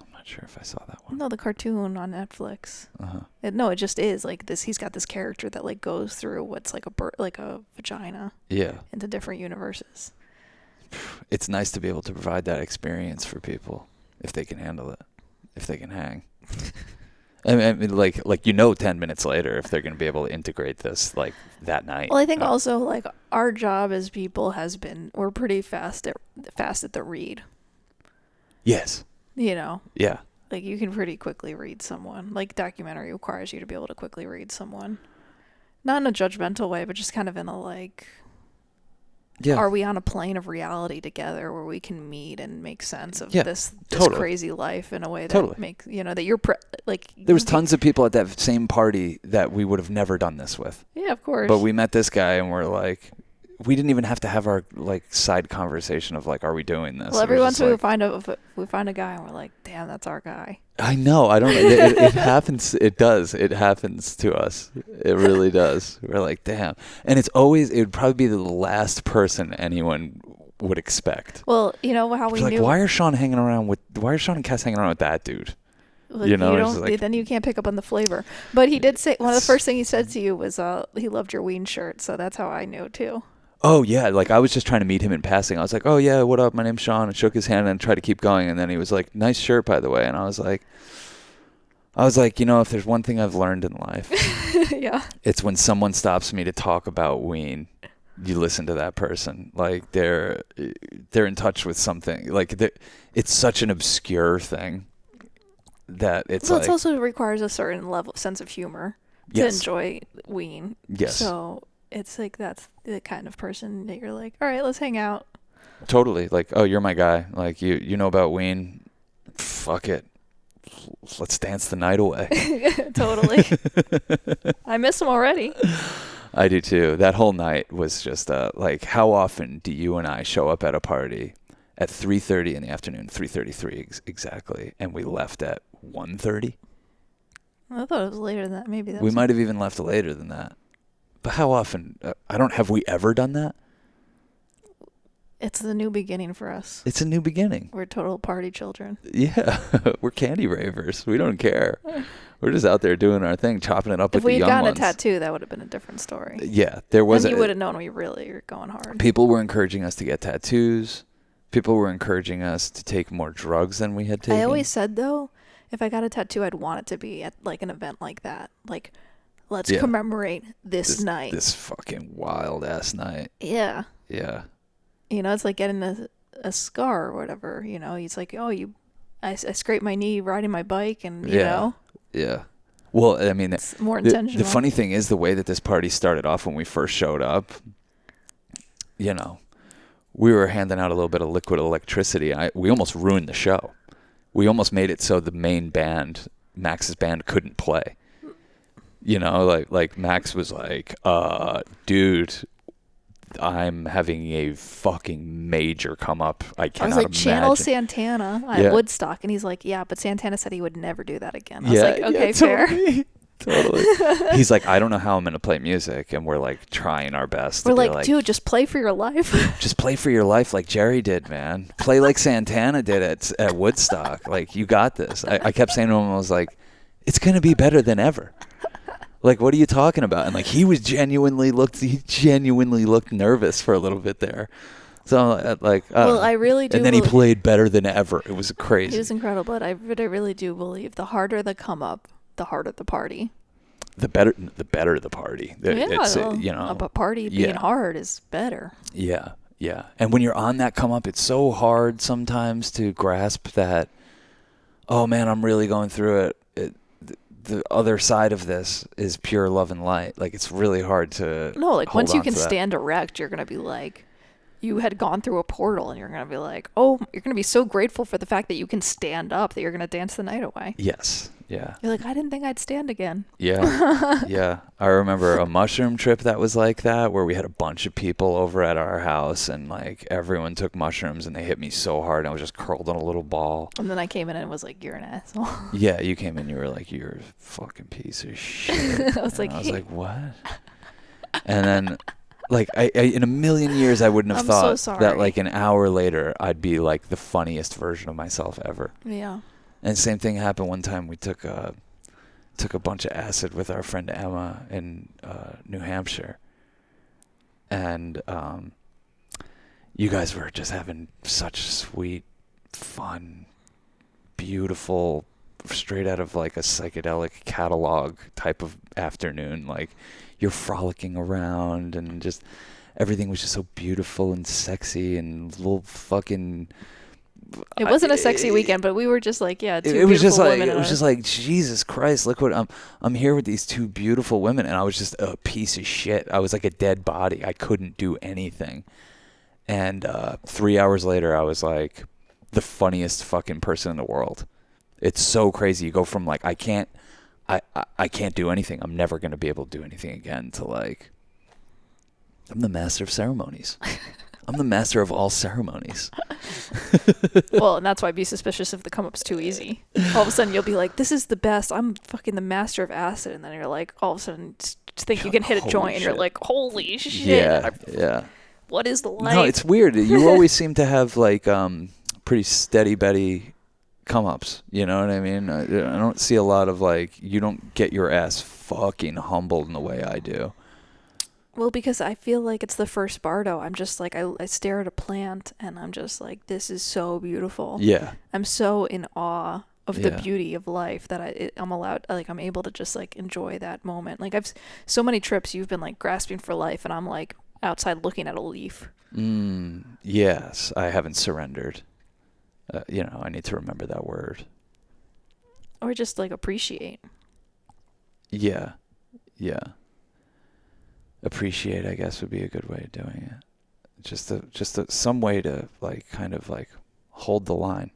I'm not sure if I saw that one. No, the cartoon on Netflix. Uh-huh. It just is like this. He's got this character that like goes through what's like like a vagina Yeah. into different universes. It's nice to be able to provide that experience for people if they can handle it, if they can hang. I mean, like 10 minutes later if they're going to be able to integrate this like that night. Well, I think also like our job as people has been we're pretty fast at the read. Yes. You know. Yeah. Like you can pretty quickly read someone. Like documentary requires you to be able to quickly read someone. Not in a judgmental way, but just kind of in a like Yeah. are we on a plane of reality together where we can meet and make sense of this totally. crazy life in a way that Totally. makes that you're like There was tons of people at that same party that we would have never done this with. Yeah, of course. But we met this guy and we're like, we didn't even have to have our like side conversation of like, are we doing this? Well, every once in a while we find a guy and we're like, damn, that's our guy. I know. I don't. It happens. It does. It happens to us. It really does. We're like, damn. And it would probably be the last person anyone would expect. Well, you know how we like, knew. why are Sean and Cass hanging around with that dude? Like, you know, then you can't pick up on the flavor. But he did say one of the first things he said to you was he loved your Ween shirt, so that's how I knew too. Oh, yeah. Like, I was just trying to meet him in passing. I was like, oh, yeah, what up? My name's Sean. And shook his hand and tried to keep going. And then he was like, nice shirt, by the way. And I was like, if there's one thing I've learned in life, yeah, it's when someone stops me to talk about Ween, you listen to that person. Like, they're in touch with something. Like, it's such an obscure thing that it's well, it also requires a certain sense of humor to enjoy Ween. Yes. So it's like that's the kind of person that you're like, all right, let's hang out. Totally. Like, oh, you're my guy. Like, you know about Ween. Fuck it. Let's dance the night away. Totally. I miss him already. I do too. That whole night was just like, how often do you and I show up at a party at 3:30 in the afternoon, 3:33 exactly, and we left at 1:30? I thought it was later than that. Maybe we might have even left later than that. But how often? Have we ever done that? It's the new beginning for us. It's a new beginning. We're total party children. Yeah. We're candy ravers. We don't care. We're just out there doing our thing, chopping it up with the young ones. If we'd gotten a tattoo, that would have been a different story. Yeah. There was. And you would have known we really are going hard. People were encouraging us to get tattoos. People were encouraging us to take more drugs than we had taken. I always said, though, if I got a tattoo, I'd want it to be at like an event like that. Like, let's commemorate this night. This fucking wild ass night. Yeah. Yeah. It's like getting a scar or whatever. It's like, oh, I scraped my knee riding my bike, and you know. Yeah. Well, I mean, it's more intentional. The funny thing is the way that this party started off when we first showed up. We were handing out a little bit of liquid electricity. We almost ruined the show. We almost made it so the main band, Max's band, couldn't play. Like Max was like, dude, I'm having a fucking major come up. I cannot was like, imagine. Channel Santana at Woodstock. And he's like, yeah, but Santana said he would never do that again. I was like, okay, fair. Totally. He's like, I don't know how I'm going to play music. And we're like trying our best. We're like, dude, just play for your life. Just play for your life like Jerry did, man. Play like Santana did at Woodstock. Like, you got this. I kept saying to him, I was like, it's going to be better than ever. Like, what are you talking about? And like, he genuinely looked nervous for a little bit there. So like, well, I really do. And then he played better than ever. It was crazy. He was incredible. But I really do believe the harder the come up, the harder the party. The better the party. It's, a party being hard is better. Yeah, yeah. And when you're on that come up, it's so hard sometimes to grasp that. Oh man, I'm really going through it. The other side of this is pure love and light. Like, it's really hard to once you can stand erect, you're gonna be like, you had gone through a portal and you're going to be like, oh, you're going to be so grateful for the fact that you can stand up that you're going to dance the night away. Yes. Yeah. You're like, I didn't think I'd stand again. Yeah. Yeah. I remember a mushroom trip that was like that, where we had a bunch of people over at our house and like everyone took mushrooms and they hit me so hard. I was just curled in a little ball. And then I came in and was like, you're an asshole. Yeah. You came in, you were like, you're a fucking piece of shit. I was like, what? And then like I in a million years I wouldn't have thought that like an hour later I'd be like the funniest version of myself ever. Yeah. And same thing happened one time. We took a bunch of acid with our friend Emma in New Hampshire, and you guys were just having such sweet, fun, beautiful, straight out of like a psychedelic catalog type of afternoon. Like you're frolicking around and just everything was just so beautiful and sexy and little fucking. It wasn't a sexy weekend, but we were just like, yeah, two it was just beautiful like women. It was just like, Jesus Christ, look what I'm here with these two beautiful women, and I was just a piece of shit. I was like a dead body. I couldn't do anything. And 3 hours later, I was like the funniest fucking person in the world. It's so crazy. You go from like I can't do anything. I'm never gonna be able to do anything again to like I'm the master of ceremonies. I'm the master of all ceremonies. Well, and that's why be suspicious if the come up's too easy. All of a sudden you'll be like, this is the best. I'm fucking the master of acid. And then you're like, all of a sudden think you can hit a joint and you're like, holy shit. Yeah. What is the life? No, it's weird. You always seem to have like pretty steady Betty come ups. You know what I mean? I don't see a lot of like, you don't get your ass fucking humbled in the way I do. Well, because I feel like it's the first bardo. I'm just like, I stare at a plant and I'm just like, this is so beautiful. Yeah. I'm so in awe of the beauty of life that I'm allowed, like, I'm able to just like enjoy that moment. Like so many trips you've been like grasping for life and I'm like outside looking at a leaf. Yes, I haven't surrendered. I need to remember that word. Or just like appreciate. Yeah. Yeah. Appreciate, I guess, would be a good way of doing it. Just some way to like kind of like hold the line.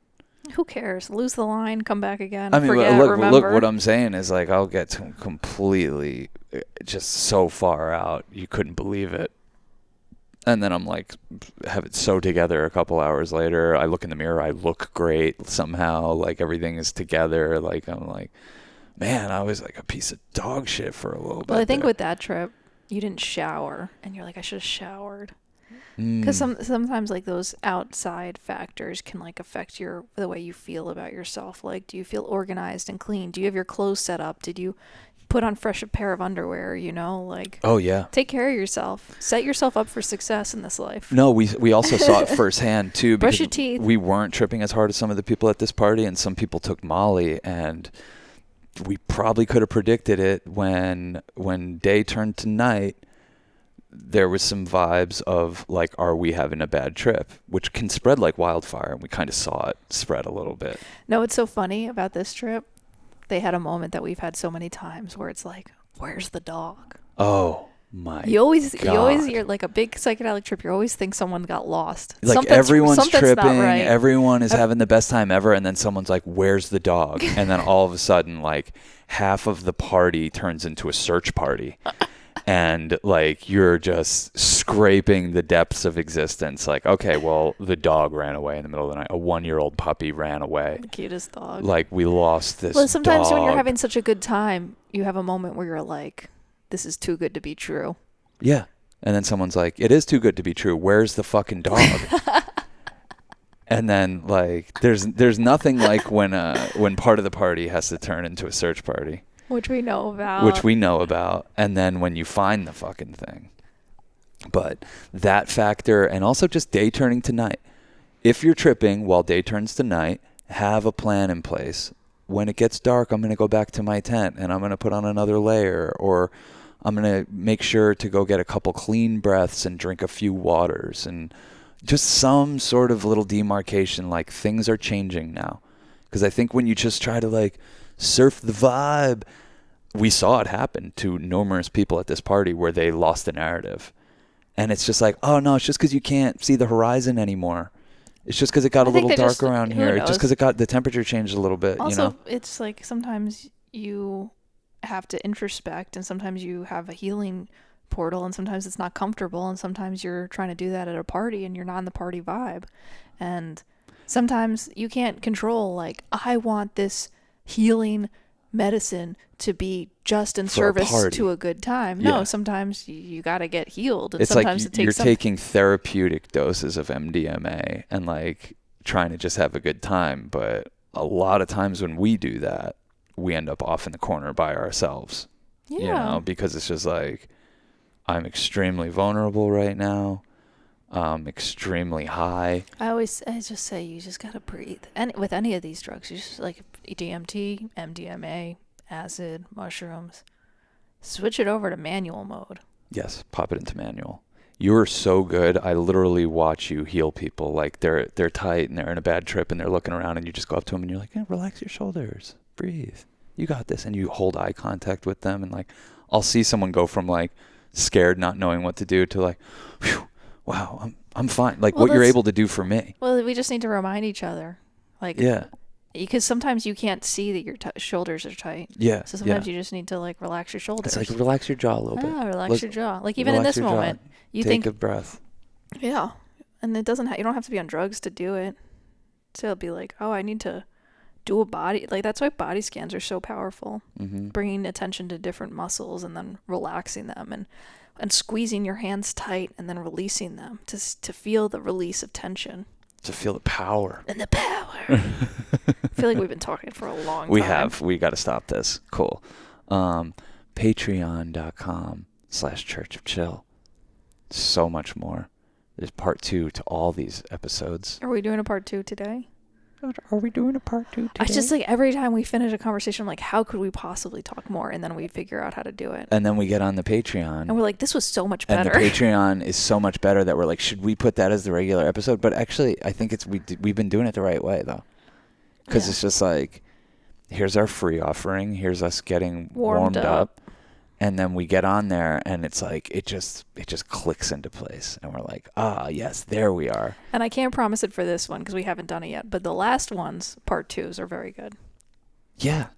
Who cares? Lose the line, come back again. I mean, forget, look, remember. what I'm saying is like I'll get to completely just so far out you couldn't believe it, and then I'm like have it so together. A couple hours later, I look in the mirror, I look great somehow. Like everything is together. Like I'm like, man, I was like a piece of dog shit for a little bit. Well, I think with that trip, you didn't shower, and you're like, I should have showered. Because sometimes like those outside factors can like affect the way you feel about yourself. Like, do you feel organized and clean? Do you have your clothes set up? Did you put on fresh pair of underwear? Like. Oh yeah. Take care of yourself. Set yourself up for success in this life. No, we also saw it firsthand too. Brush your teeth. We weren't tripping as hard as some of the people at this party, and some people took Molly, and we probably could have predicted it when day turned to night. There was some vibes of like, are we having a bad trip, which can spread like wildfire, and we kind of saw it spread a little bit. No, what's so funny about this trip, they had a moment that we've had so many times where it's like, where's the dog? Oh my you always God. You're like a big psychedelic trip, you always think someone got lost. Like everyone's tripping, right. Everyone is having the best time ever, and then someone's like, where's the dog? And then all of a sudden like half of the party turns into a search party. And like you're just scraping the depths of existence. Like, okay, well, the dog ran away in the middle of the night. A 1-year-old puppy ran away. The cutest dog. Like we lost this. Well, sometimes dog. when you're having such a good time, you have a moment where you're like, "This is too good to be true." Yeah, and then someone's like, "It is too good to be true. Where's the fucking dog?" And then like, there's nothing like when part of the party has to turn into a search party. Which we know about. And then when you find the fucking thing. But that factor, and also just day turning to night. If you're tripping while day turns to night, have a plan in place. When it gets dark, I'm going to go back to my tent and I'm going to put on another layer, or I'm going to make sure to go get a couple clean breaths and drink a few waters, and just some sort of little demarcation, like things are changing now. Because I think when you just try to like surf the vibe, we saw it happen to numerous people at this party where they lost the narrative. And it's just like, oh no, it's just because you can't see the horizon anymore. It's just because it got a I think little they dark just, around who here. knows? Just because it got the temperature changed a little bit. Also, You know. it's like sometimes you have to introspect, and sometimes you have a healing portal, and sometimes it's not comfortable, and sometimes you're trying to do that at a party, and you're not in the party vibe, and sometimes you can't control. Like, I want this healing medicine to be just in For a service party. to a good time. Yeah. No, sometimes you got to get healed, and It's like sometimes it you're takes some. taking therapeutic doses of MDMA and like trying to just have a good time. But a lot of times when we do that, we end up off in the corner by ourselves. Yeah. You know, because it's just like, I'm extremely vulnerable right now. Extremely high. I just say you just gotta breathe. And with any of these drugs, you just like DMT, MDMA, acid, mushrooms, switch it over to manual mode. Yes, pop it into manual. You're so good. I literally watch you heal people. Like they're tight and they're in a bad trip and they're looking around and you just go up to them and you're like, yeah, relax your shoulders, breathe. You got this. And you hold eye contact with them and like, I'll see someone go from like scared, not knowing what to do to like, whew, wow, I'm fine. Like what you're able to do for me. Well, we just need to remind each other, like, yeah, because sometimes you can't see that your shoulders are tight. yeah. So sometimes you just need to like relax your shoulders. It's like relax your jaw a little bit. Relax your jaw. Like even in this moment, you take a breath. Yeah, and it doesn't. You don't have to be on drugs to do it. So it'll be like, oh, I need to do a body. Like that's why body scans are so powerful. Mm-hmm. Bringing attention to different muscles and then relaxing them and squeezing your hands tight and then releasing them to feel the release of tension. To feel the power. And the power. I feel like we've been talking for a long time. We have. We got to stop this. Cool. Patreon.com/Church of Chill. So much more. There's part 2 to all these episodes. Are we doing a part 2 today? Are we doing a part 2 today? I just like every time we finish a conversation, I'm like, how could we possibly talk more? And then we figure out how to do it. And then we get on the Patreon. And we're like, this was so much better. And the Patreon is so much better that we're like, should we put that as the regular episode? But actually, I think we've been doing it the right way, though. Because it's just like, here's our free offering. Here's us getting warmed up. And then we get on there, and it's like, it just clicks into place. And we're like, yes, there we are. And I can't promise it for this one because we haven't done it yet. But the last ones, part 2s, are very good. Yeah.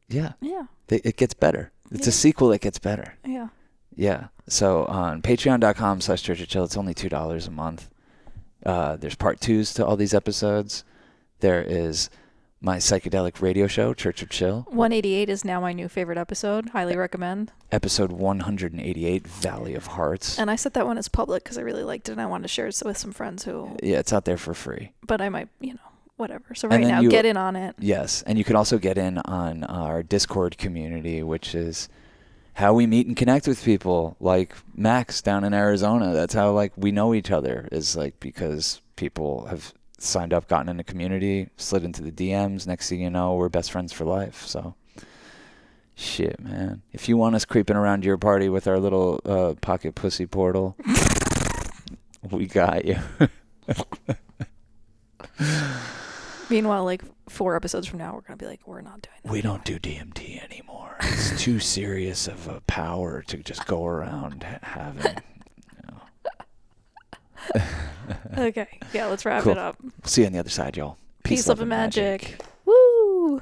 Yeah. Yeah. It gets better. It's a sequel that gets better. Yeah. Yeah. So on patreon.com/Church of Chill, it's only $2 a month. There's part 2s to all these episodes. There is my psychedelic radio show, Church of Chill. 188 is now my new favorite episode. Highly recommend. Episode 188, Valley of Hearts. And I set that one as public because I really liked it and I wanted to share it with some friends who... Yeah, it's out there for free. But I might, whatever. So right now, get in on it. Yes, and you can also get in on our Discord community, which is how we meet and connect with people like Max down in Arizona. That's how like we know each other, is like because people have signed up, gotten in the community, slid into the DMs. Next thing you know, we're best friends for life. So, shit, man. If you want us creeping around your party with our little pocket pussy portal, we got you. Meanwhile, like 4 episodes from now, we're going to be like, we're not doing that. We don't do DMT anymore. It's too serious of a power to just go around having. Okay. Yeah, let's wrap Cool. it up. See you on the other side, y'all. Peace, love, and magic. Woo! Woo!